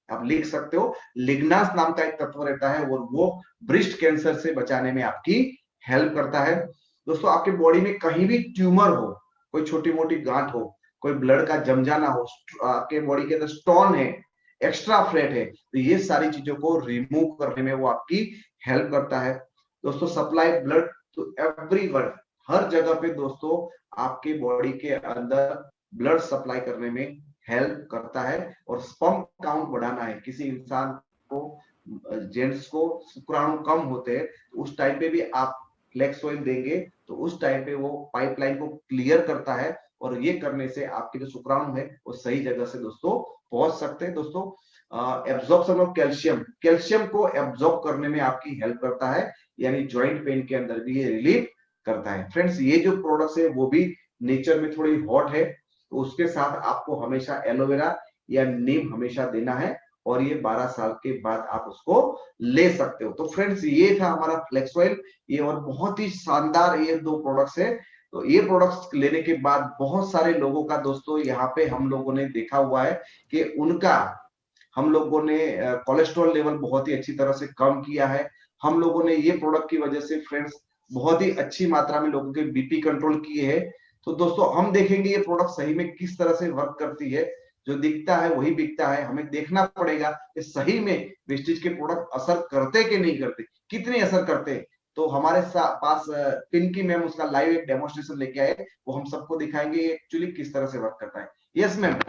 आप लिख सकते हो, लिग्नांस नाम का एक तत्व रहता है, और वो ब्रेस्ट कैंसर से बचाने में आपकी हेल्प करता है दोस्तों। आपके बॉडी में कहीं भी ट्यूमर हो, कोई छोटी मोटी गांठ हो, कोई ब्लड का जम जाना हो, आपके बॉडी के अंदर स्टोन है, एक्स्ट्रा फ्लैट है, तो ये सारी चीजों को रिमूव करने में वो आपकी हेल्प करता है दोस्तों। सप्लाई ब्लड टू एवरीवन, हर जगह पे दोस्तों आपके बॉडी के अंदर ब्लड सप्लाई करने में हेल्प करता है। और स्पर्म काउंट बढ़ाना है, किसी इंसान को, जेंट्स को शुक्राणु कम होते हैं, उस टाइम पे भी आप फ्लेक्स ऑयल देंगे तो उस टाइम पे वो पाइपलाइन को क्लियर करता है, और ये करने से आपके जो शुक्राणु है वो सही जगह से दोस्तों पहुंच सकते हैं दोस्तों। एब्जॉर्प्शन ऑफ कैल्शियम, कैल्शियम को एब्जॉर्ब करने में आपकी हेल्प करता है, यानी जॉइंट पेन के अंदर भी ये रिलीफ करता है। फ्रेंड्स, ये जो प्रोडक्ट्स है वो भी नेचर में थोड़ी हॉट है, तो उसके साथ आपको हमेशा एलोवेरा या नीम हमेशा देना है, और ये 12 साल के बाद आप उसको ले सकते हो। तो फ्रेंड्स, ये था हमारा फ्लेक्स ऑयल, ये और बहुत ही शानदार ये 2 प्रोडक्ट्स है। तो ये प्रोडक्ट्स लेने के बाद बहुत सारे लोगों का दोस्तों यहाँ पे हम लोगों ने देखा हुआ है कि उनका, हम लोगों ने कोलेस्ट्रॉल लेवल बहुत ही अच्छी तरह से कम किया है। हम लोगों ने ये प्रोडक्ट की वजह से फ्रेंड्स बहुत ही अच्छी मात्रा में लोगों के बीपी कंट्रोल किए हैं। तो दोस्तों हम देखेंगे ये प्रोडक्ट सही में किस तरह से वर्क करती है। जो दिखता है वही बिकता है, हमें देखना पड़ेगा कि सही में वेस्टेज के प्रोडक्ट असर करते कि नहीं करते, कितने असर करते। तो हमारे पास पिंकी मैम उसका लाइव एक डेमोन्स्ट्रेशन लेके आए, वो हम सबको दिखाएंगे एक्चुअली किस तरह से वर्क करता है। Yes ma'am.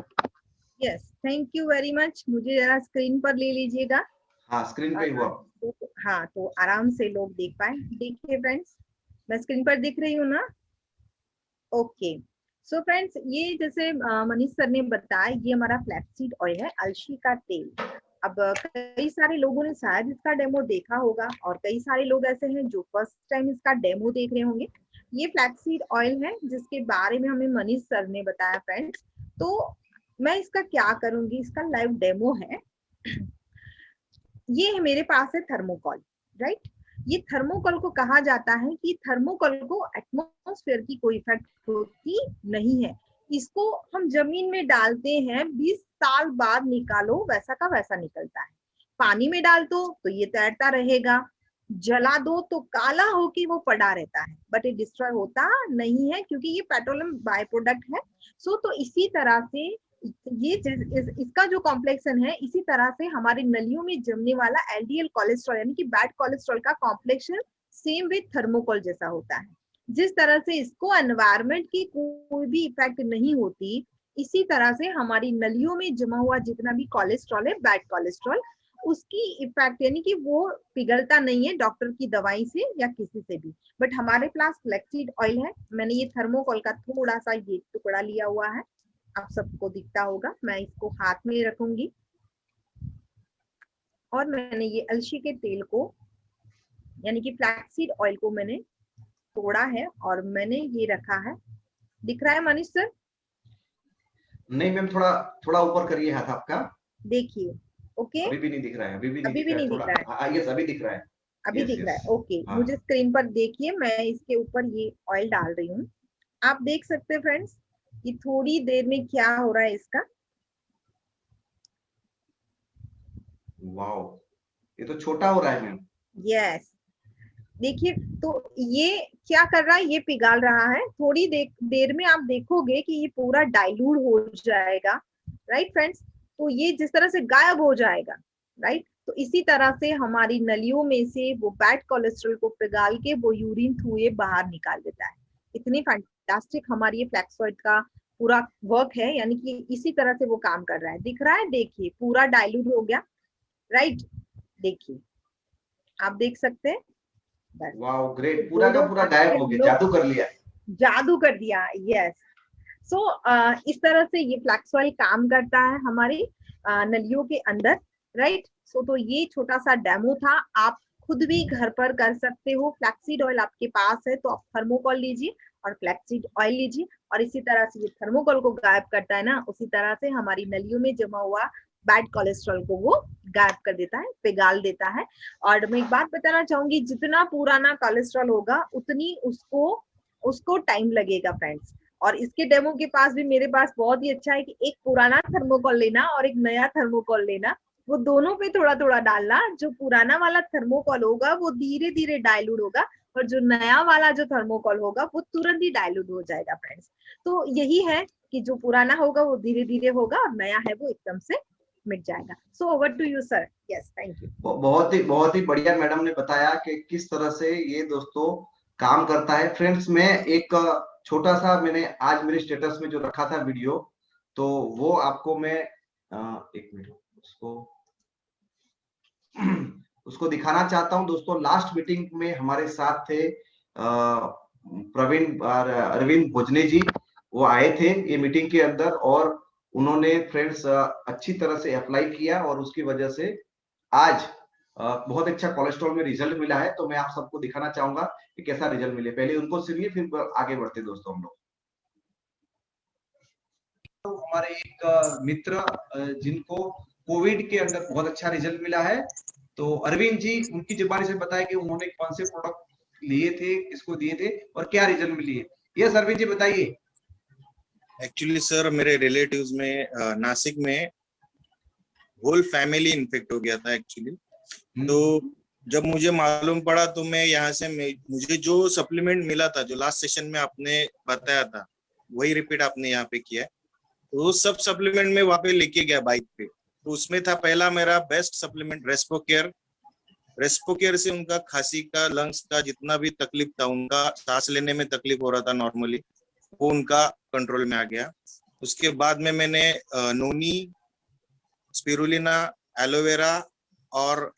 Yes, thank you very much. मुझे जरा स्क्रीन पर ले लीजिएगा। हाँ, स्क्रीन पे ही हुआ। हाँ, तो आराम से लोग देख पाए। देखिए फ्रेंड्स, मैं स्क्रीन पर दिख रही हूँ ना? ओके। सो फ्रेंड्स, ये जैसे मनीष सर ने बताया, ये हमारा फ्लैक्सीड ऑयल है, अलसी का तेल। अब कई सारे लोगों ने शायद इसका डेमो देखा होगा, और कई सारे लोग ऐसे हैं जो फर्स्ट टाइम इसका डेमो देख रहे होंगे। ये फ्लैक्सीड ऑयल है जिसके बारे में हमें मनीष सर ने बताया फ्रेंड्स। तो मैं इसका क्या करूंगी, इसका लाइव डेमो है। ये मेरे पास है थर्मोकॉल, राइट। ये थर्मोकॉल को कहा जाता है कि थर्मोकॉल को एटमॉस्फेयर की कोई इफेक्ट होती नहीं है। इसको हम जमीन में डालते हैं, 20 साल बाद निकालो वैसा का वैसा निकलता है। पानी में डाल दो तो ये तैरता रहेगा, जला दो तो काला होके वो पड़ा रहता है, बट ये डिस्ट्रॉय होता नहीं है क्योंकि ये पेट्रोलियम बाय प्रोडक्ट है। सो तो इसी तरह से ये इसका जो कॉम्प्लेक्सन है, इसी तरह से हमारे नलियों में जमने वाला एलडीएल कोलेस्ट्रॉल यानी कि बैड कोलेस्ट्रॉल का कॉम्प्लेक्सन सेम विद थर्मोकॉल जैसा होता है। जिस तरह से इसको एनवायरनमेंट की कोई भी इफेक्ट नहीं होती, इसी तरह से हमारी नलियों में जमा हुआ जितना भी कोलेस्ट्रॉल है, बैड कोलेस्ट्रॉल, उसकी इफेक्ट यानी कि वो पिघलता नहीं है डॉक्टर की दवाई से या किसी से भी। बट हमारे पास फ्लैक्सीड ऑयल है। मैंने ये थर्मोकॉल का थोड़ा सा ये टुकड़ा लिया हुआ है, आप सबको दिखता होगा। मैं इसको हाथ में रखूंगी, और मैंने ये अलसी के तेल को यानी कि फ्लैक्सीड ऑयल को मैंने तोड़ा है और मैंने ये रखा है। दिख रहा है मनीष सर? नहीं मैम, थोड़ा ऊपर करिए हाथ आपका। देखिए, ओके। अभी भी नहीं दिख रहा है, अभी भी नहीं दिख रहा है। यस, अभी दिख रहा है, अभी दिख रहा है। ओके, मुझे स्क्रीन पर देखिए, मैं इसके ऊपर ये ऑयल डाल रही हूँ। आप देख सकते हैं फ्रेंड्स, ये थोड़ी देर में क्या हो रहा है इसका। वाओ, ये तो छोटा हो रहा है मैम। यस, देखिए, तो ये क्या कर रहा है, ये पिघाल रहा है। थोड़ी देर में आप देखोगे कि ये पूरा डाइल्यूट हो जाएगा, राइट फ्रेंड्स। तो ये जिस तरह से गायब हो जाएगा, राइट, तो इसी तरह से हमारी नलियों में से वो बैड कोलेस्ट्रॉल को पिघाल के वो यूरिन थ्रू ये बाहर निकाल देता है। इतनी फैंटास्टिक हमारी ये फ्लैक्सॉइड का पूरा वर्क है, यानी कि इसी तरह से वो काम कर रहा है। दिख रहा है, देखिए पूरा डाइल्यूट हो गया, राइट। देखिए, आप देख सकते हैं। वाओ, ग्रेट, पूरा का पूरा गायब हो गया, जादू कर लिया। जादू कर दिया, यस। सो इस तरह से ये फ्लैक्स ऑयल काम करता है हमारी नलियों के अंदर, राइट। सो तो ये छोटा सा डेमो था, आप खुद भी घर पर कर सकते हो। फ्लैक्सीड ऑयल आपके पास है तो आप थर्मोकॉल लीजिए और फ्लैक्सीड ऑयल लीजिए, और इसी तरह से ये थर्मोकॉल को गायब करता है ना, उसी तरह से हमारी नलियों में जमा हुआ बैड कोलेस्ट्रॉल को वो गायब कर देता है, पिघाल देता है। और मैं एक बात बताना चाहूंगी, जितना पुराना कोलेस्ट्रॉल होगा उतनी उसको टाइम लगेगा फ्रेंड्स। और इसके डेमो के पास भी मेरे पास बहुत ही अच्छा है कि एक पुराना थर्मोकॉल लेना और एक नया थर्मोकॉल लेना, वो दोनों पे थोड़ा थोड़ा डालना। जो पुराना वाला थर्मोकॉल होगा वो धीरे धीरे डाइल्यूट होगा, और जो नया वाला जो थर्मोकॉल होगा वो तुरंत ही डाइल्यूट हो जाएगा फ्रेंड्स। तो यही है कि जो पुराना होगा वो धीरे धीरे होगा, और नया है वो एकदम से मिट जाएगा। So over to you sir. Yes, thank you. बहुत ही बढ़िया मैडम ने बताया कि किस तरह से ये दोस्तों काम करता है। फ्रेंड्स, मैं एक छोटा सा मैंने आज मेरे स्टेटस में जो रखा था वीडियो, तो वो आपको मैं एक मिनट उसको दिखाना चाहता हूं दोस्तों। लास्ट मीटिंग में हमारे साथ थे प्रवीण और अरविंद भोजने जी, वो आए थे ये मीटिंग के अंदर, और उन्होंने फ्रेंड्स अच्छी तरह से अप्लाई किया, और उसकी वजह से आज बहुत अच्छा कोलेस्ट्रॉल में रिजल्ट मिला है। तो मैं आप सबको दिखाना चाहूंगा कि कैसा रिजल्ट मिले। पहले उनको सुनिए, फिर आगे बढ़ते दोस्तों हम लोग। तो हमारे एक मित्र जिनको कोविड के अंदर बहुत अच्छा रिजल्ट मिला है, तो अरविंद जी उनकी जुबानी से बताया कि उन्होंने कौन से प्रोडक्ट लिए थे, किसको दिए थे और क्या रिजल्ट मिली है। यस अरविंद जी बताइए। एक्चुअली सर, मेरे रिलेटिव्स में नासिक में होल फैमिली इन्फेक्ट हो गया था एक्चुअली। तो जब मुझे मालूम पड़ा तो मैं यहाँ से मुझे जो सप्लीमेंट मिला था, जो लास्ट सेशन में आपने बताया था, वही रिपीट आपने यहाँ पे किया है। तो सब सप्लीमेंट में वहाँ पे लेके गया बाइक पे। तो उसमें था पहला मेरा बेस्ट सप्लीमेंट रेस्पोकेयर। रेस्पोकेयर से उनका खांसी का, लंग्स का जितना भी तकलीफ था, उनका सांस लेने में तकलीफ हो रहा था नॉर्मली, वो उनका कंट्रोल में आ गया। उसके बाद में मैंने नोनी, स्पिरुलिना, एलोवेरा और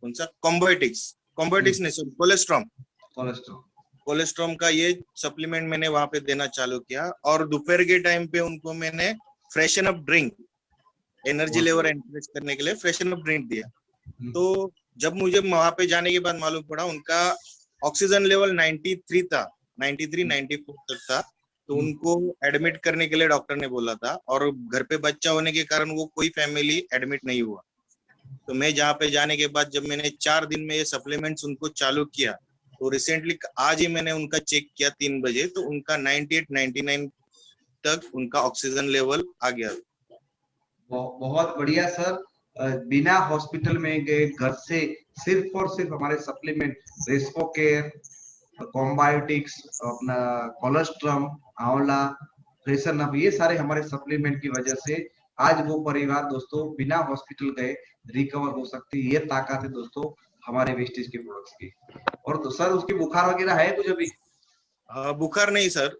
कौन सा कॉम्बोएटिक्स नहीं सर, कोलेस्ट्रॉम का ये सप्लीमेंट मैंने वहां पे देना चालू किया। और दोपहर के टाइम पे उनको मैंने freshen up drink, energy level increase करने के लिए फ्रेशन अप ड्रिंक दिया। तो जब मुझे वहां पे जाने के बाद मालूम पड़ा उनका ऑक्सीजन लेवल 93 था, 94 तक था। तो उनको एडमिट करने के लिए डॉक्टर ने बोला था, और घर पे बच्चा होने के कारण वो कोई फैमिली एडमिट नहीं हुआ। तो मैं जहाँ पे जाने के बाद जब मैंने 4 दिन में ये सप्लीमेंट्स उनको चालू किया, तो रिसेंटली आज ही मैंने उनका चेक किया 3 बजे, तो उनका 98-99 तक उनका ऑक्सीजन लेवल आ गया। बहुत बढ़िया सर। बिना हॉस्पिटल में गए, घर से सिर्फ और सिर्फ हमारे सप्लीमेंट रेस्पोकेयर, कॉम्बायोटिक्स, अपना कोलेस्ट्रम, आंवला, फ्रेशन अप, ये सारे हमारे सप्लीमेंट की वजह से आज वो परिवार दोस्तों बिना हॉस्पिटल गए रिकवर हो सकती है। ये ताकत है दोस्तों हमारे वेस्टेज के प्रोडक्ट्स की। और तो सर उसकी बुखार वगैरह है कुछ अभी? बुखार नहीं सर,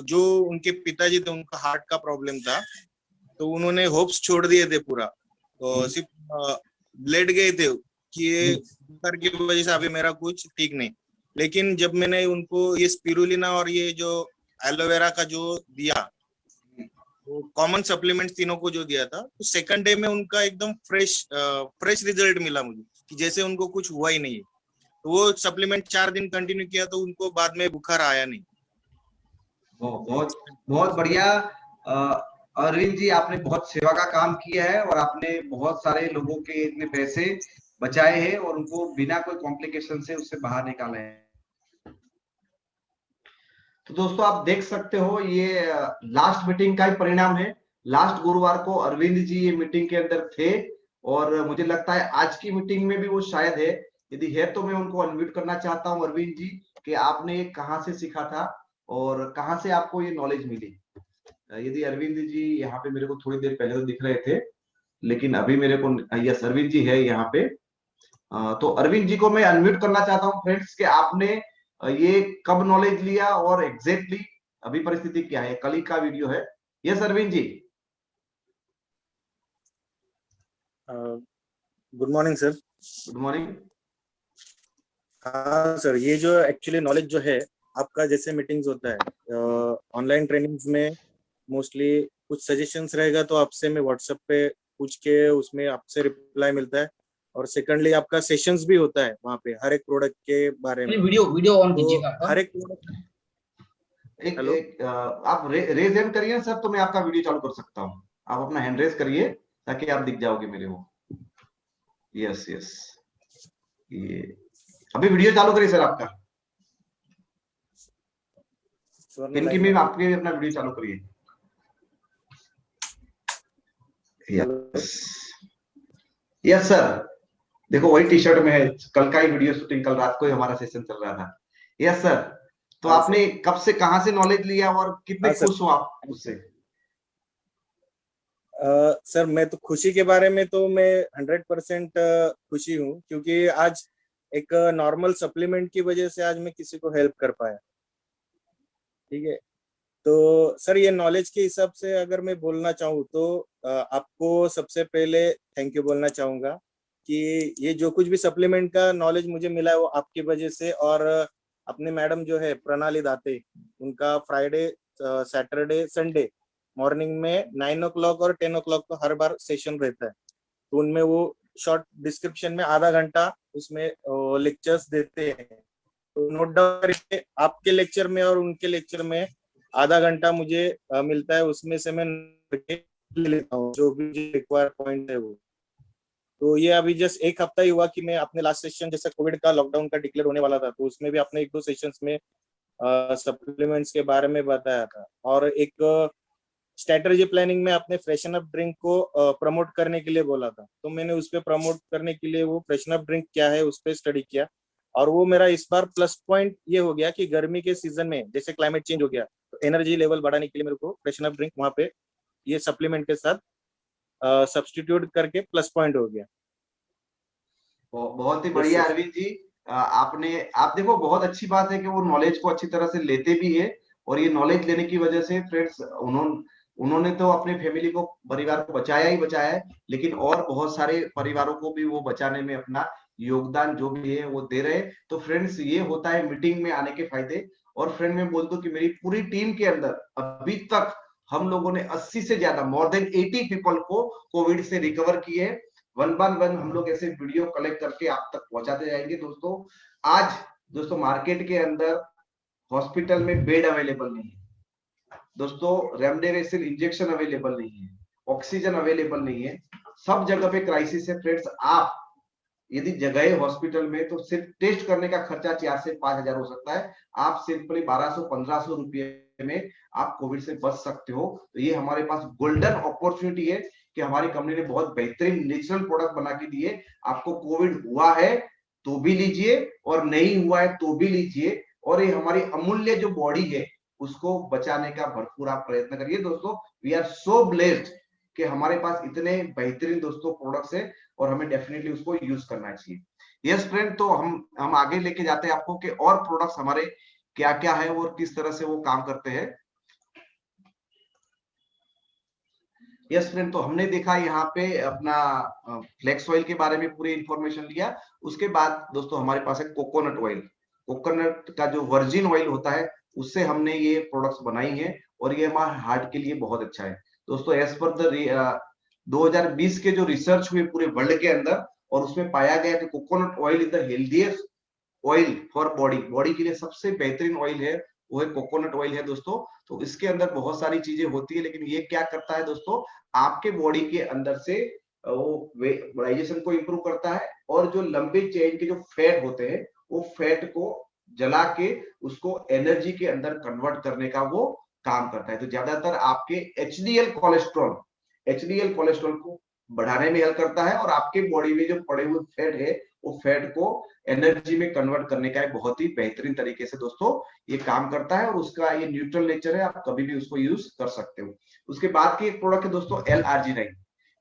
जो उनके पिताजी थे उनका हार्ट का प्रॉब्लम था, तो उन्होंने होप्स छोड़ दिए थे पूरा। तो सिर्फ लेट गए थे कि ये बुखार की वजह से अभी मेरा कुछ ठीक नहीं। लेकिन जब मैंने उनको ये स्पिरुलिना और ये जो एलोवेरा का जो दिया, वो कॉमन सप्लीमेंट तीनों को जो दिया था, तो सेकंड डे में उनका एकदम फ्रेश रिजल्ट मिला मुझे, कि जैसे उनको कुछ हुआ ही नहीं है। तो वो सप्लीमेंट 4 दिन कंटिन्यू किया तो उनको बाद में बुखार आया नहीं। बहुत बढ़िया अरविंद जी, आपने बहुत सेवा का काम किया है, और आपने बहुत सारे लोगों के इतने पैसे बचाए हैं और उनको बिना कोई कॉम्प्लिकेशन से उससे बाहर निकाले हैं। तो दोस्तों आप देख सकते हो, ये लास्ट मीटिंग का ही परिणाम है। लास्ट गुरुवार को अरविंद जी ये मीटिंग के अंदर थे, और मुझे लगता है आज की मीटिंग में भी वो शायद है। यदि है तो मैं उनको अनम्यूट करना चाहता हूं। अरविंद जी, कि आपने कहाँ से सीखा था और कहाँ से आपको ये नॉलेज मिली? यदि अरविंद जी यहाँ पे मेरे को थोड़ी देर पहले तो दिख रहे थे, लेकिन अभी मेरे को, यस अरविंद जी है यहाँ पे। तो अरविंद जी को मैं अनम्यूट करना चाहता हूँ फ्रेंड्स, कि आपने ये कब नॉलेज लिया और एग्जैक्टली अभी परिस्थिति क्या है? कल ही का वीडियो है। Yes Arvind ji. Good morning sir. Good morning. हाँ सर, ये जो एक्चुअली नॉलेज जो है आपका जैसे मीटिंग्स होता है ऑनलाइन ट्रेनिंग्स में, मोस्टली कुछ सजेशंस रहेगा तो आपसे मैं व्हाट्सएप पे पूछ के उसमें आपसे रिप्लाई मिलता है। और सेकंडली आपका सेशंस भी होता है वहाँ पे हर एक प्रोडक्ट के बारे में। वीडियो वीडियो ऑन तो कीजिएगा आपका। हर एक प्रोडक्ट, हेलो, आप रेज हैंड करिए सर, तो मैं आपका वीडियो चालू कर सकता हूँ। आप अपना हैंड रेज करिए ताकि आप दिख जाओगे मेरे को। यस यस, ये अभी वीडियो चालू करिए सर आपका। इनकी में आपके अपना वीडियो चालू करिए। यस यस सर, देखो वही टी शर्ट में है, कल का ही वीडियो शूटिंग, कल रात को ही हमारा सेशन चल रहा था। यस सर, तो हाँ आपने कब से कहां से नॉलेज लिया और कितने हाँ सर। खुश हो आप उससे? सर मैं तो खुशी के बारे में तो मैं 100% खुशी हूँ, क्योंकि आज एक नॉर्मल सप्लीमेंट की वजह से आज मैं किसी को हेल्प कर पाया। ठीक है, तो सर ये नॉलेज के हिसाब से अगर मैं बोलना चाहूँ तो आपको सबसे पहले थैंक यू बोलना चाहूंगा कि ये जो कुछ भी सप्लीमेंट का नॉलेज मुझे मिला है वो आपकी वजह से। और अपने मैडम जो है प्रणाली दाते, उनका फ्राइडे सैटरडे संडे मॉर्निंग में 9 o'clock और 10 o'clock को हर बार सेशन रहता है। तो उनमें वो शॉर्ट डिस्क्रिप्शन में आधा घंटा उसमें लेक्चर्स देते हैं। तो नोट डाउन करके आपके लेक्चर में और उनके लेक्चर में आधा घंटा मुझे मिलता है, उसमें से मैं ले लेता हूँ जो भी रिक्वायर पॉइंट है वो। तो ये अभी जस्ट एक हफ्ता ही हुआ कि मैं अपने लास्ट सेशन, जैसे कोविड का लॉकडाउन का डिक्लेयर होने वाला था, तो उसमें भी अपने 1-2 सेशंस में सप्लीमेंट्स के बारे में बताया था। और एक स्ट्रेटजी प्लानिंग में अपने फ्रेशन अप ड्रिंक को प्रमोट करने के लिए बोला था, तो मैंने उस पर प्रमोट करने के लिए वो फ्रेशन अप ड्रिंक क्या है उस पर स्टडी किया। और वो मेरा इस बार प्लस पॉइंट ये हो गया कि गर्मी के सीजन में जैसे क्लाइमेट चेंज हो गया, तो एनर्जी लेवल बढ़ाने के लिए मेरे को फ्रेशन अप ड्रिंक वहाँ पे ये सप्लीमेंट के साथ सब्सटीट्यूट करके प्लस पॉइंट हो गया। बहुत ही बढ़िया अरविंद जी, आप देखो बहुत अच्छी बात है कि वो नॉलेज को अच्छी तरह से लेते भी है। और ये नॉलेज लेने की वजह से फ्रेंड्स उन्होंने तो अपने फैमिली को, परिवार को बचाया ही बचाया है, लेकिन और बहुत सारे परिवारों को भी वो बचाने में अपना योगदान जो भी है वो दे रहे हैं। तो फ्रेंड्स ये होता है मीटिंग में आने के फायदे। और फ्रेंड मैं बोल दूं कि मेरी पूरी टीम के अंदर अभी तक हम लोगों ने 80 से ज्यादा, मोर देन 80 पीपल को कोविड से रिकवर किए। वन बाय वन हम लोग ऐसे वीडियो कलेक्ट करके आप तक पहुंचाते जाएंगे। दोस्तों आज दोस्तों मार्केट के अंदर हॉस्पिटल में बेड अवेलेबल नहीं है दोस्तों, रेमडेसिविर इंजेक्शन अवेलेबल नहीं है, ऑक्सीजन अवेलेबल नहीं है, सब जगह पे क्राइसिस है। फ्रेंड्स आप यदि जगह हॉस्पिटल में तो सिर्फ टेस्ट करने का खर्चा 4 से 5 हजार हो सकता है, आप सिंपली 1200-1500 रुपये में आप कोविड से बच सकते हो। तो ये हमारे पास गोल्डन अपॉर्चुनिटी है कि हमारी कंपनी ने बहुत बेहतरीन नेचुरल प्रोडक्ट बना के दिए। आपको कोविड हुआ है तो भी लीजिए और नहीं हुआ है तो भी लीजिए, और ये हमारी अमूल्य जो बॉडी है उसको बचाने का भरपूर आप प्रयत्न करिए। दोस्तों वी आर सो ब्लेस्ड कि हमारे पास इतने बेहतरीन दोस्तों प्रोडक्ट्स है और हमें डेफिनेटली उसको यूज करना चाहिए। यस फ्रेंड, तो हम आगे लेके जाते हैं आपको कि और प्रोडक्ट्स हमारे क्या क्या है और किस तरह से वो काम करते हैं। यस फ्रेंड, तो हमने देखा यहाँ पे अपना फ्लेक्स ऑयल के बारे में पूरी इंफॉर्मेशन लिया। उसके बाद दोस्तों हमारे पास है कोकोनट ऑयल। कोकोनट का जो वर्जिन ऑयल होता है उससे हमने ये प्रोडक्ट्स बनाई है और ये हमारे हार्ट के लिए बहुत अच्छा है। दोस्तों एज पर द 2020 के जो रिसर्च हुए पूरे वर्ल्ड के अंदर, और उसमें पाया गया कि coconut oil is the healthiest oil for body के लिए सबसे बेहतरीन ऑयल है वो है कोकोनट ऑयल है दोस्तों। तो इसके अंदर बहुत सारी चीजें होती है, लेकिन ये क्या करता है दोस्तों, आपके बॉडी के अंदर से वो डाइजेशन को इंप्रूव करता है और जो लंबे चेन के जो फैट होते हैं वो फैट को जला के उसको एनर्जी के अंदर कन्वर्ट करने का वो काम करता है। तो ज्यादातर आपके एचडीएल कोलेस्ट्रॉल को बढ़ाने में हेल्प करता है और आपके बॉडी में जो पड़े हुए फैट है वो फैट को एनर्जी में कन्वर्ट करने का एक बहुत ही बेहतरीन तरीके से दोस्तों ये काम करता है। और उसका ये न्यूट्रल नेचर है, आप कभी भी उसको यूज कर सकते हो। उसके बाद की एक प्रोडक्ट है दोस्तों LRG9।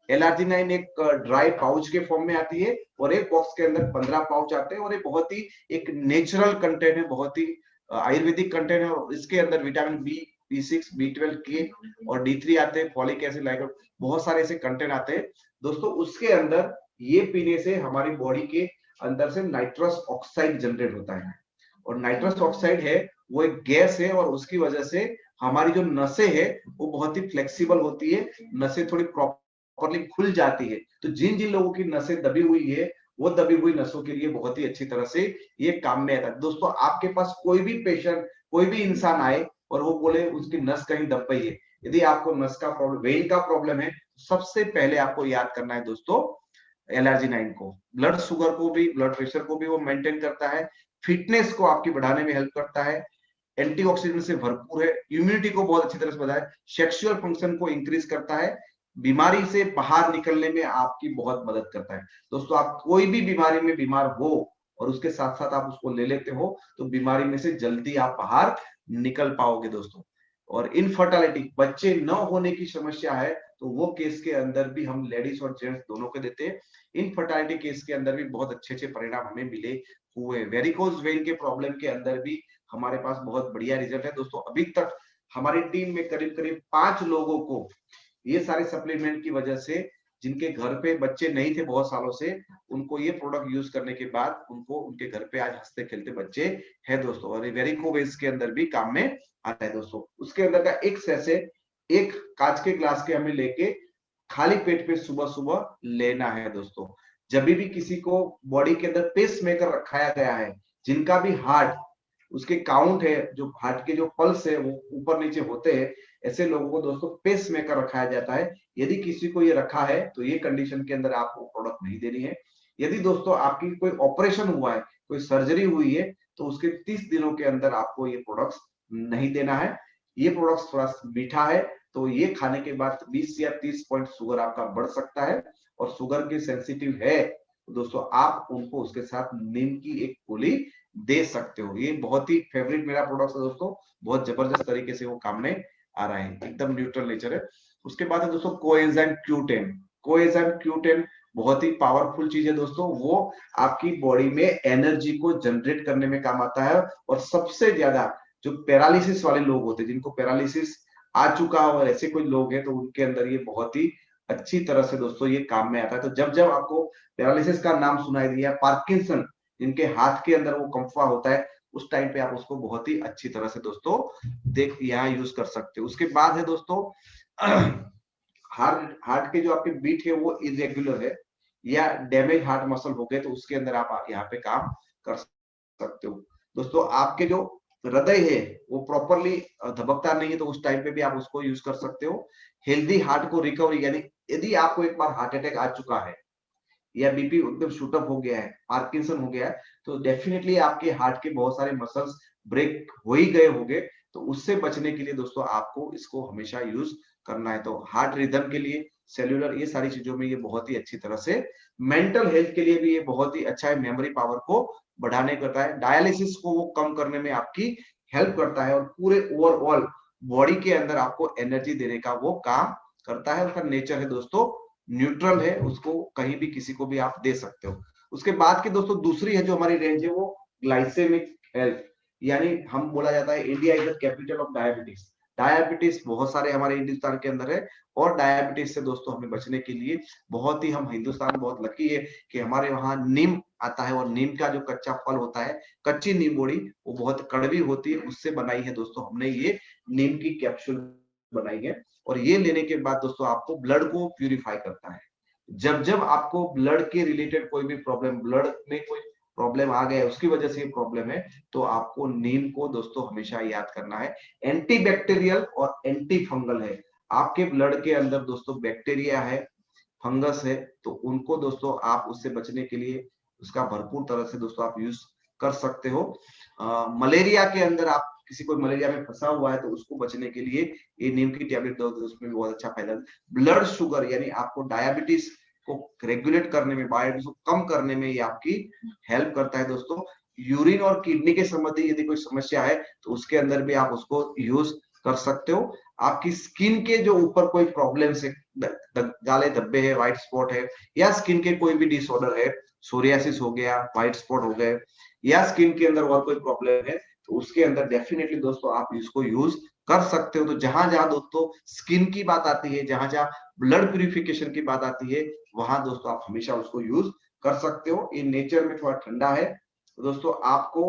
LRG9 एक ड्राई पाउच के फॉर्म में आती है और एक बॉक्स के अंदर 15 पाउच आते हैं और ये बहुत ही एक नेचुरल कंटेंट है, बहुत ही आयुर्वेदिक कंटेंट है। और इसके अंदर vitamin B, B6, B12, K और D3 आते हैं, फॉलिक एसिड, लाइक बहुत सारे ऐसे कंटेंट आते हैं दोस्तों। उसके अंदर ये पीने से हमारी बॉडी के अंदर से नाइट्रस ऑक्साइड जनरेट होता है और नाइट्रस ऑक्साइड है वो एक गैस है और उसकी वजह से हमारी जो नसें है वो बहुत ही फ्लेक्सिबल होती है, नसें थोड़ी प्रॉपरली खुल जाती है। तो जिन जिन लोगों की नसें दबी हुई है वो दबी हुई नसों के लिए बहुत ही अच्छी तरह से ये काम में आता है। दोस्तों आपके पास कोई भी पेशेंट, कोई भी इंसान आए और वो बोले उसकी नस कहीं दब गई है, यदि आपको नस का प्रॉब्लम, वेन का प्रॉब्लम है, सबसे पहले आपको याद करना है दोस्तों LRG9 को। ब्लड शुगर को भी, ब्लड प्रेशर को भी वो मेंटेन करता है, फिटनेस को आपकी बढ़ाने में हेल्प करता है, एंटीऑक्सीडेंट से भरपूर है, इम्यूनिटी को बहुत अच्छी तरह से बढ़ाता है, सेक्सुअल फंक्शन को इंक्रीज करता है, बीमारी से बाहर निकलने में आपकी बहुत मदद करता है। दोस्तों आप कोई भी बीमारी में बीमार हो और उसके साथ साथ आप उसको ले लेते हो तो बीमारी में से जल्दी आप बाहर निकल पाओगे दोस्तों। और इनफर्टिलिटी, बच्चे न होने की समस्या है तो वो केस के अंदर भी हम लेडीज और जेंट्स दोनों के देते हैं। इनफर्टिलिटी केस के अंदर भी बहुत अच्छे अच्छे परिणाम हमें मिले हुए। वेरिकोज वेन के प्रॉब्लम के अंदर भी हमारे पास बहुत बढ़िया रिजल्ट है दोस्तों। अभी तक हमारी टीम में करीब करीब 5 लोगों को ये सारे सप्लीमेंट की वजह से, जिनके घर पे बच्चे नहीं थे बहुत सालों से, उनको ये प्रोडक्ट यूज करने के बाद उनको उनके घर पे आज हंसते खेलते बच्चे हैं दोस्तों। और वेरिकोवेज के अंदर भी काम में आता है दोस्तों। उसके अंदर का एक सैसे एक कांच के ग्लास के हमें लेके खाली पेट पे सुबह सुबह लेना है दोस्तों। जब भी किसी को बॉडी के अंदर पेस मेकर रखाया गया है, जिनका भी हार्ट, उसके काउंट है, जो हार्ट के जो पल्स है वो ऊपर नीचे होते हैं, ऐसे लोगों को दोस्तों पेस मेकर रखाया जाता है। यदि किसी को ये रखा है तो ये कंडीशन के अंदर आपको प्रोडक्ट नहीं देनी है। यदि दोस्तों आपकी कोई ऑपरेशन हुआ है, कोई सर्जरी हुई है, तो उसके 30 दिनों के अंदर आपको ये प्रोडक्ट्स नहीं देना है। ये प्रोडक्ट्स थोड़ा मीठा है तो ये खाने के बाद 20 या 30 पॉइंट शुगर आपका बढ़ सकता है, और शुगर के सेंसिटिव है तो दोस्तों आप उनको उसके साथ नीम की एक गोली दे सकते हो। ये बहुत ही फेवरेट मेरा प्रोडक्ट है दोस्तों, बहुत जबरदस्त तरीके से वो काम में आ रहा है, एकदम न्यूट्रल नेचर है। उसके बाद है दोस्तों कोएंजाइम Q10। कोएंजाइम Q10 बहुत ही पावरफुल चीज है दोस्तों, वो आपकी बॉडी में एनर्जी को जनरेट करने में काम आता है। और सबसे ज्यादा जो पैरालिसिस वाले लोग होते हैं, जिनको पैरालिसिस आ चुका और ऐसे कोई लोग हैं, तो उनके अंदर ये बहुत ही अच्छी तरह से दोस्तों ये काम में आता है। तो जब जब आपको पैरालिसिस का नाम सुनाई दिया, पार्किंसन, जिनके हाथ के अंदर वो कंफा होता है, उस टाइम पे आप उसको बहुत ही अच्छी तरह से दोस्तों देख यहाँ यूज कर सकते हो। उसके बाद है दोस्तों हार्ट के जो आपके बीट है वो इरेगुलर है या डैमेज हार्ट मसल हो गए, तो उसके अंदर आप यहाँ पे काम कर सकते हो दोस्तों। आपके जो हृदय है वो प्रॉपरली धबकता नहीं है, तो उस टाइम पे भी आप उसको यूज कर सकते हो। हेल्दी हार्ट को रिकवरी, यानी यदि आपको एक बार हार्ट अटैक आ चुका है या बीपी एकदम शूटअप हो गया है, पार्किंसन हो गया है, तो डेफिनेटली आपके हार्ट के बहुत सारे मसल्स ब्रेक हो ही गए होंगे। तो उससे बचने के लिए दोस्तों आपको इसको हमेशा यूज करना है। तो हार्ट रिदम के लिए, सेल्यूलर, ये सारी चीजों में ये बहुत ही अच्छी तरह से, मेंटल हेल्थ के लिए भी ये बहुत ही अच्छा है, मेमोरी पावर को बढ़ाने करता है, डायलिसिस को वो कम करने में आपकी हेल्प करता है, और पूरे ओवरऑल बॉडी के अंदर आपको एनर्जी देने का वो काम करता है। उसका नेचर है दोस्तों न्यूट्रल है, उसको कहीं भी किसी को भी आप दे सकते हो। उसके बाद की दोस्तों दूसरी है जो हमारी रेंज है वो ग्लाइसेमिक हेल्थ, यानी हम बोला जाता है India is the capital of diabetes. Diabetes बहुत सारे हमारे हिंदुस्तान के अंदर है, और डायबिटीज से दोस्तों हमें बचने के लिए बहुत ही, हम हिंदुस्तान बहुत लकी है कि हमारे वहां नीम आता है, और नीम का जो कच्चा फल होता है, कच्ची नीम बोड़ी, वो बहुत कड़वी होती है, उससे बनाई है दोस्तों हमने ये नीम की कैप्सूल बनाई है। और ये लेने के बाद दोस्तों आपको ब्लड को प्यूरिफाई करता है। जब जब आपको ब्लड के रिलेटेड कोई भी प्रॉब्लम, ब्लड में कोई प्रॉब्लम आ गया है, उसकी वजह से ये प्रॉब्लम है, तो आपको नीम को दोस्तों हमेशा याद करना है। एंटीबैक्टीरियल और एंटी फंगल है। आपके ब्लड के अंदर दोस्तों बैक्टीरिया है, फंगस है, तो उनको दोस्तों आप उससे बचने के लिए उसका भरपूर तरह से दोस्तों आप यूज कर सकते हो। मलेरिया के अंदर आप किसी को मलेरिया में फंसा हुआ है तो उसको बचने के लिए ये नीम की टैबलेट दो, तो उसमें भी बहुत अच्छा फायदा है। ब्लड शुगर यानी आपको डायबिटीज को रेगुलेट करने में, डायबिटीज को कम करने में ये आपकी हेल्प करता है दोस्तों। यूरिन और किडनी के संबंधी यदि कोई समस्या है तो उसके अंदर भी आप उसको यूज कर सकते हो। आपकी स्किन के जो ऊपर कोई प्रॉब्लम है, काले धब्बे है, व्हाइट स्पॉट है, या स्किन के कोई भी डिसऑर्डर है, सोरियासिस हो गया, व्हाइट स्पॉट हो गए, या स्किन के अंदर और कोई प्रॉब्लम है, तो उसके अंदर डेफिनेटली दोस्तों आप इसको यूज कर सकते हो। तो जहां जहां दोस्तों स्किन की बात आती है, जहां जहां ब्लड प्यूरिफिकेशन की बात आती है, वहां दोस्तों आप हमेशा उसको यूज कर सकते हो। ये नेचर में थोड़ा ठंडा है, तो दोस्तों आपको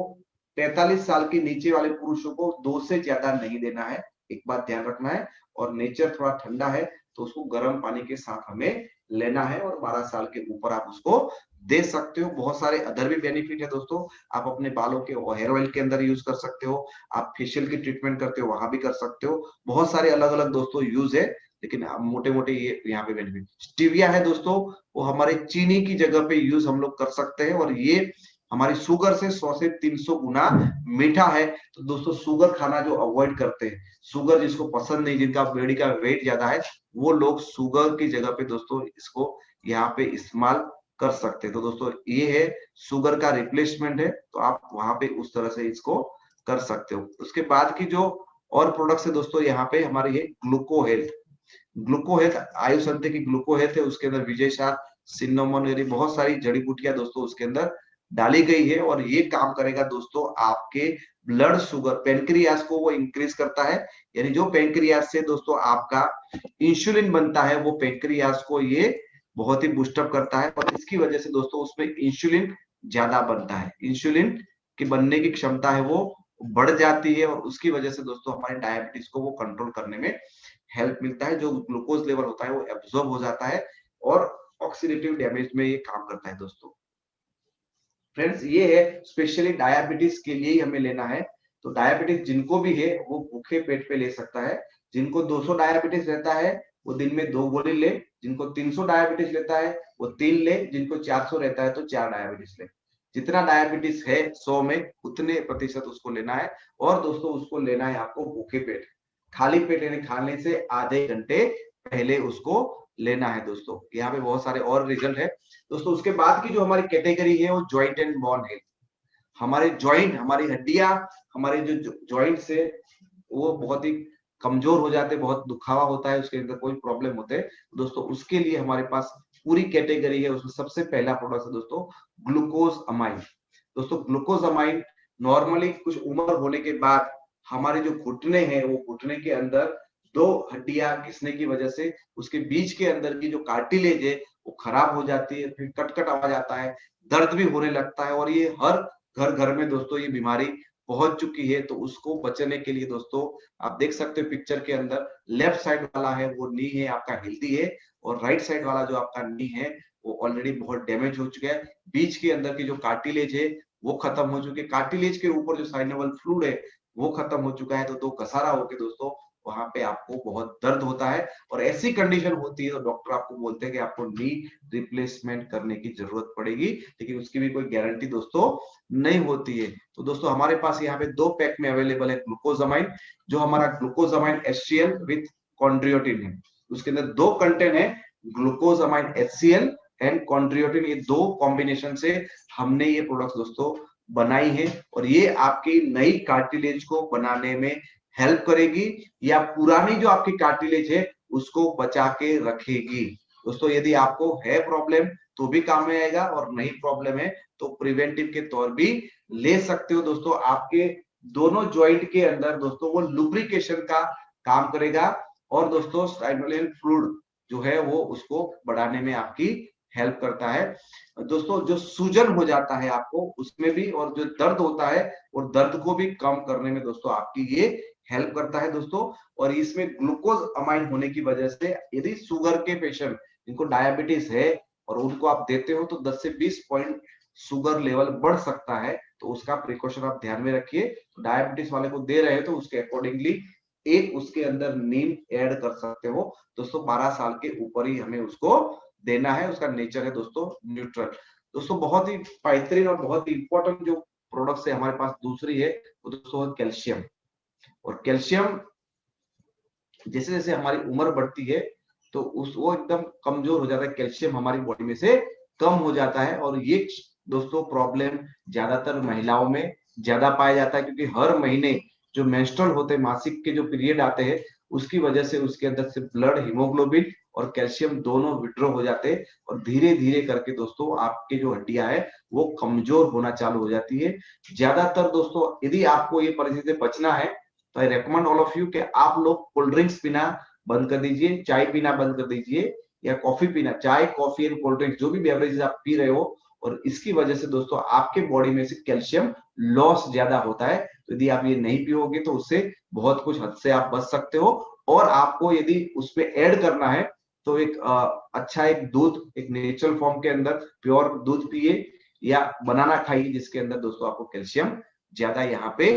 43 साल के नीचे वाले पुरुषों को 2 से ज्यादा नहीं देना है, एक बात ध्यान रखना है। और नेचर थोड़ा ठंडा है तो उसको गर्म पानी के साथ हमें लेना है, और 12 साल के ऊपर आप उसको दे सकते हो। बहुत सारे अदर भी बेनिफिट है दोस्तों, आप अपने बालों के हेयर ऑयल के अंदर यूज कर सकते हो, आप फेशियल की ट्रीटमेंट करते हो वहां भी कर सकते हो, बहुत सारे अलग अलग दोस्तों यूज है, लेकिन मोटे मोटे ये यहाँ पे बेनिफिट। स्टीविया है दोस्तों, वो हमारे चीनी की जगह पे यूज हम लोग कर सकते हैं, और ये हमारी शुगर से 100 से 300 गुना मीठा है। तो दोस्तों शुगर खाना जो अवॉइड करते हैं, शुगर जिसको पसंद नहीं, जिनका बॉडी का वेट ज्यादा है, वो लोग शुगर की जगह पे दोस्तों इसको यहाँ पे इस्तेमाल कर सकते हैं। तो दोस्तों ये है शुगर का रिप्लेसमेंट है, तो आप वहां पे उस तरह से इसको कर सकते हो। उसके बाद की जो और प्रोडक्ट्स है दोस्तों, यहाँ पे हमारे ये ग्लूको हेल्थ, ग्लूको हेल्थ आयुष अंते की ग्लूको हेल्थ है, उसके अंदर विजय शाह, सिन्नामोन, बहुत सारी जड़ी बूटियां दोस्तों उसके अंदर डाली गई है, और ये काम करेगा दोस्तों आपके ब्लड शुगर, पेनक्रियास को वो इंक्रीज करता है, यानी जो पेनक्रियास से दोस्तों आपका इंसुलिन बनता है, वो पेनक्रियास को ये बहुत ही बूस्टअप करता है, और इसकी वजह से दोस्तों उसमें इंसुलिन ज्यादा बनता है, इंसुलिन की बनने की क्षमता है वो बढ़ जाती है, और उसकी वजह से दोस्तों हमारे डायबिटीज को वो कंट्रोल करने में हेल्प मिलता है। जो ग्लूकोज लेवल होता है वो एब्जॉर्ब हो जाता है, और ऑक्सीडेटिव डैमेज में ये काम करता है दोस्तों। फ्रेंड्स ये है स्पेशली डायबिटीज के लिए ही हमें लेना है। तो डायबिटीज जिनको भी है वो भूखे पेट पे ले सकता है। जिनको 200 डायबिटीज रहता है वो दिन में 2 गोली ले, जिनको 300 डायबिटीज लेता है वो 3 ले, जिनको 400 रहता है तो 4 डायबिटीज ले। जितना डायबिटीज है 100 में उतने प्रतिशत उसको लेना है, और दोस्तों उसको लेना है आपको भूखे पेट, खाली पेट यानी खाने से आधे घंटे पहले उसको लेना है दोस्तों। यहाँ पे बहुत सारे और रिजल्ट है दोस्तों। उसके बाद की जो हमारी कैटेगरी है वो जॉइंट एंड बोन हेल्थ, हमारे जॉइंट, हमारी हड्डियां, हमारे जो जॉइंट्स है वो बहुत ही कमजोर हो जाते हैं, बहुत दुखावा होता है, उसके अंदर कोई प्रॉब्लम होते हैं दोस्तों, उसके लिए हमारे पास पूरी कैटेगरी है। उसमें सबसे पहला प्रोडक्ट है दोस्तों ग्लूकोज अमाइन। दोस्तों ग्लूकोज अमाइन नॉर्मली कुछ उम्र होने के बाद हमारे जो घुटने हैं, वो घुटने के अंदर 2 हड्डियां घिसने की वजह से उसके बीच के अंदर की जो कार्टिलेज है वो खराब हो जाती है, फिर कट आवाज आता है, दर्द भी होने लगता है, और ये हर घर में दोस्तों ये बीमारी पहुंच चुकी है। तो उसको बचने के लिए दोस्तों आप देख सकते हो पिक्चर के अंदर, लेफ्ट साइड वाला है वो नी है आपका हेल्दी है, और राइट साइड वाला जो आपका नी है वो ऑलरेडी बहुत डैमेज हो चुका है। बीच के अंदर की जो कार्टिलेज है वो खत्म हो चुकी है, कार्टिलेज के ऊपर जो साइनोवल फ्लूइड है वो खत्म हो चुका है। तो 2 घसारा होके दोस्तों वहां पे आपको बहुत दर्द होता है, और ऐसी कंडीशन होती है तो डॉक्टर आपको बोलते हैं कि आपको नी रिप्लेसमेंट करने की जरूरत पड़ेगी, लेकिन उसकी भी कोई गारंटी दोस्तों नहीं होती है। तो दोस्तों हमारे पास यहाँ पे 2 पैक में अवेलेबल है ग्लूकोजामाइन, जो हमारा ग्लूकोजामाइन HCl विथ कॉन्ड्रियोटिन है। उसके अंदर 2 कंटेंट है, ग्लूकोजामाइन HCl एंड कॉन्ड्रियोटिन, ये 2 कॉम्बिनेशन से हमने ये प्रोडक्ट दोस्तों बनाई है, और ये आपकी नई कार्टिलेज को बनाने में हेल्प करेगी, या पुरानी जो आपकी कार्टिलेज है उसको बचा के रखेगी। दोस्तों यदि आपको है प्रॉब्लम तो भी काम में आएगा, और नहीं प्रॉब्लम है तो प्रिवेंटिव के तौर भी ले सकते हो दोस्तों। आपके दोनों जॉइंट के अंदर दोस्तों वो लुब्रिकेशन का काम करेगा, और दोस्तों साइनोवियल फ्लूइड जो है वो उसको बढ़ाने में आपकी हेल्प करता है दोस्तों। जो सूजन हो जाता है आपको उसमें भी, और जो दर्द होता है और दर्द को भी कम करने में दोस्तों आपकी ये हेल्प करता है दोस्तों। और इसमें ग्लूकोज अमाइन होने की वजह से यदि शुगर के पेशेंट जिनको डायबिटीज है और उनको आप देते हो तो 10 से 20 पॉइंट शुगर लेवल बढ़ सकता है, तो उसका प्रिकॉशन आप ध्यान में रखिए। तो डायबिटीज वाले को दे रहे हो तो उसके अकॉर्डिंगली एक उसके अंदर नीम ऐड कर सकते हो दोस्तों। 12 साल के ऊपर ही हमें उसको देना है, उसका नेचर है दोस्तों न्यूट्रल। दोस्तों बहुत ही बेहतरीन और बहुत ही इंपॉर्टेंट जो प्रोडक्ट्स है हमारे पास दूसरी है वो दोस्तों कैल्शियम। और कैल्शियम जैसे जैसे हमारी उम्र बढ़ती है तो वो एकदम कमजोर हो जाता है, कैल्शियम हमारी बॉडी में से कम हो जाता है। और ये दोस्तों प्रॉब्लम ज्यादातर महिलाओं में ज्यादा पाया जाता है, क्योंकि हर महीने जो मेंस्ट्रुअल होते हैं, मासिक के जो पीरियड आते हैं, उसकी वजह से उसके अंदर से ब्लड, हीमोग्लोबिन और कैल्शियम दोनों विड्रॉ हो जाते हैं, और धीरे धीरे करके दोस्तों आपके जो हड्डियां है वो कमजोर होना चालू हो जाती है। ज्यादातर दोस्तों यदि आपको ये परिस्थिति से बचना है तो I recommend all of you कि आप लोग कोल्ड ड्रिंक्स पीना बंद कर दीजिए, चाय पीना बंद कर दीजिए, या कॉफी पीना, चाय कॉफी एंड कोल्ड ड्रिंक्स जो भी बेवरेजेस आप पी रहे हो और इसकी वजह से दोस्तों आपके बॉडी में से कैल्शियम लॉस ज्यादा होता है। तो यदि आप ये नहीं पियोगे तो उससे बहुत कुछ हद से आप बच सकते हो। और आपको यदि उसमें ऐड करना है तो एक अच्छा एक दूध, एक नेचुरल फॉर्म के अंदर प्योर दूध पिए या बनाना खाइए, जिसके अंदर दोस्तों आपको कैल्शियम ज्यादा यहाँ पे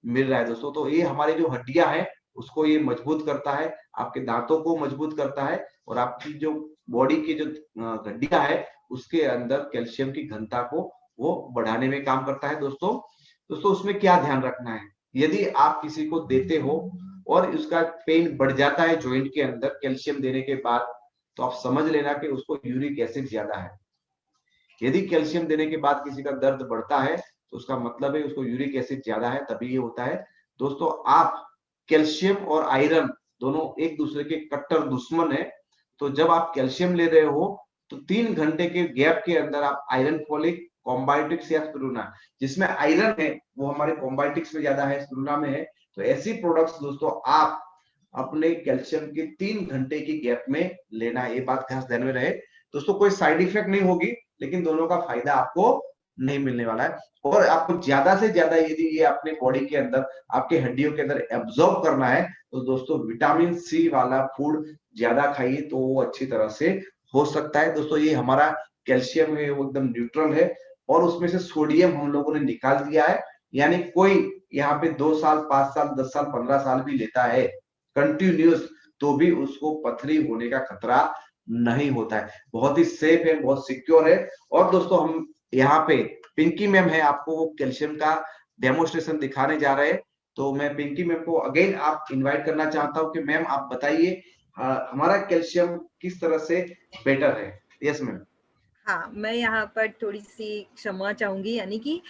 मिल रहा है दोस्तों। तो ये हमारी जो हड्डियां हैं उसको ये मजबूत करता है, आपके दांतों को मजबूत करता है और आपकी जो बॉडी की जो हड्डियां है उसके अंदर कैल्शियम की घनता को वो बढ़ाने में काम करता है दोस्तों। दोस्तों उसमें क्या ध्यान रखना है, यदि आप किसी को देते हो और उसका पेन बढ़ जाता है जॉइंट के अंदर कैल्शियम देने के बाद, तो आप समझ लेना कि उसको यूरिक एसिड ज्यादा है। यदि कैल्शियम देने के बाद किसी का दर्द बढ़ता है तो उसका मतलब है उसको यूरिक एसिड ज्यादा है, तभी ये होता है दोस्तों। आप कैल्शियम और आयरन दोनों एक दूसरे के कट्टर दुश्मन है। तो जब आप कैल्शियम ले रहे हो तो 3 घंटे के गैप के अंदर आप आयरन फॉलिक, कॉम्बायोटिक्स या स्पिरुलिना, जिसमें आयरन है वो हमारे कॉम्बायोटिक्स में ज्यादा है, स्पिरुलिना में है, तो ऐसी प्रोडक्ट्स दोस्तों आप अपने कैल्शियम के 3 घंटे की गैप में लेना है। ये बात खास ध्यान में रहे दोस्तों। कोई साइड इफेक्ट नहीं होगी, लेकिन दोनों का फायदा आपको नहीं मिलने वाला है। और आपको ज्यादा से ज्यादा यदि ये अपने बॉडी के अंदर, आपके हड्डियों के अंदर एब्जॉर्ब करना है तो दोस्तों विटामिन सी वाला फूड ज्यादा खाइए, तो वो अच्छी तरह से हो सकता है दोस्तों। ये हमारा कैल्शियम है वो एकदम न्यूट्रल है और उसमें से सोडियम हम लोगों ने निकाल दिया है। यानी कोई यहाँ पे 2 साल, 5 साल, 10 साल, 15 साल भी लेता है कंटिन्यूस, तो भी उसको पथरी होने का खतरा नहीं होता है। बहुत ही सेफ है, बहुत सिक्योर है। और दोस्तों हम यहाँ पे पिंकी मैम है, आपको वो कैल्शियम का डेमोस्ट्रेशन दिखाने जा रहे हैं। तो मैं पिंकी मैम को अगेन आप इनवाइट करना चाहता हूँ कि मैम आप बताइए हमारा कैल्शियम किस तरह से बेटर है। Yes ma'am. हाँ, मैं यहाँ पर थोड़ी सी क्षमा चाहूंगी, यानी कि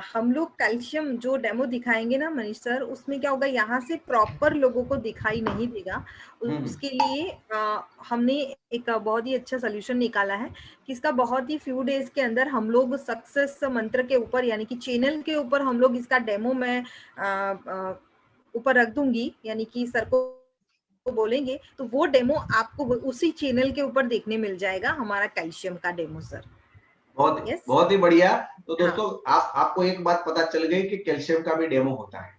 हम लोग कैल्शियम जो डेमो दिखाएंगे ना मनीष सर, उसमें क्या होगा, यहाँ से प्रॉपर लोगों को दिखाई नहीं देगा। उसके लिए हमने एक बहुत ही अच्छा सोल्यूशन निकाला है कि इसका बहुत ही फ्यू डेज के अंदर हम लोग सक्सेस मंत्र के ऊपर, यानी कि चैनल के ऊपर हम लोग इसका डेमो मैं ऊपर रख दूंगी, यानी कि सर को बोलेंगे तो वो डेमो आपको उसी चैनल के ऊपर देखने मिल जाएगा, हमारा कैल्शियम का डेमो सर। बहुत ही बढ़िया। तो दोस्तों आपको एक बात पता चल गई कि कैल्शियम का भी डेमो होता है,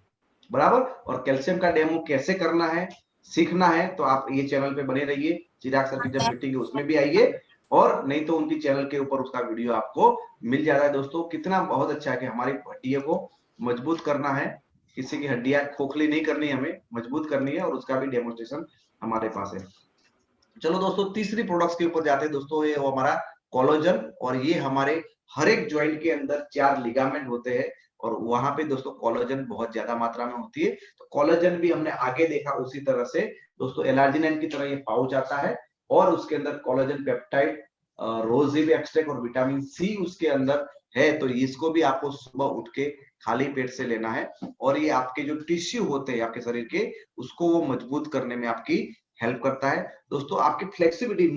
बराबर। और कैल्शियम का डेमो कैसे करना है, सीखना है, तो आप ये चैनल पे बने रहिए। चिराग सर की जब मीटिंग है उसमें भी आइए, और नहीं तो उनकी चैनल के ऊपर उसका वीडियो आपको मिल जाता है दोस्तों। कितना बहुत अच्छा है कि हमारी हड्डियों को मजबूत करना है, किसी की हड्डियां खोखली नहीं करनी, हमें मजबूत करनी है, और उसका भी डेमोन्स्ट्रेशन हमारे पास है। चलो दोस्तों तीसरी प्रोडक्ट्स के ऊपर जाते हैं दोस्तों। ये वो हमारा कोलेजन, और ये हमारे हर एक ज्वाइंट के अंदर 4 लिगामेंट होते हैं और वहां पे दोस्तों कोलेजन बहुत ज्यादा मात्रा में होती है। तो कोलेजन भी हमने आगे देखा उसी तरह से दोस्तों एलार्जिनिन की तरह ये पाउच आता है, और उसके अंदर कोलेजन पेप्टाइड, रोजिब एक्सट्रैक्ट और विटामिन सी उसके अंदर है। तो इसको भी आपको सुबह उठ के खाली पेट से लेना है, और ये आपके जो टिश्यू होते हैं आपके शरीर के, उसको वो मजबूत करने में आपकी हेल्प करता है दोस्तों। आपकी फ्लेक्सिबिलिटी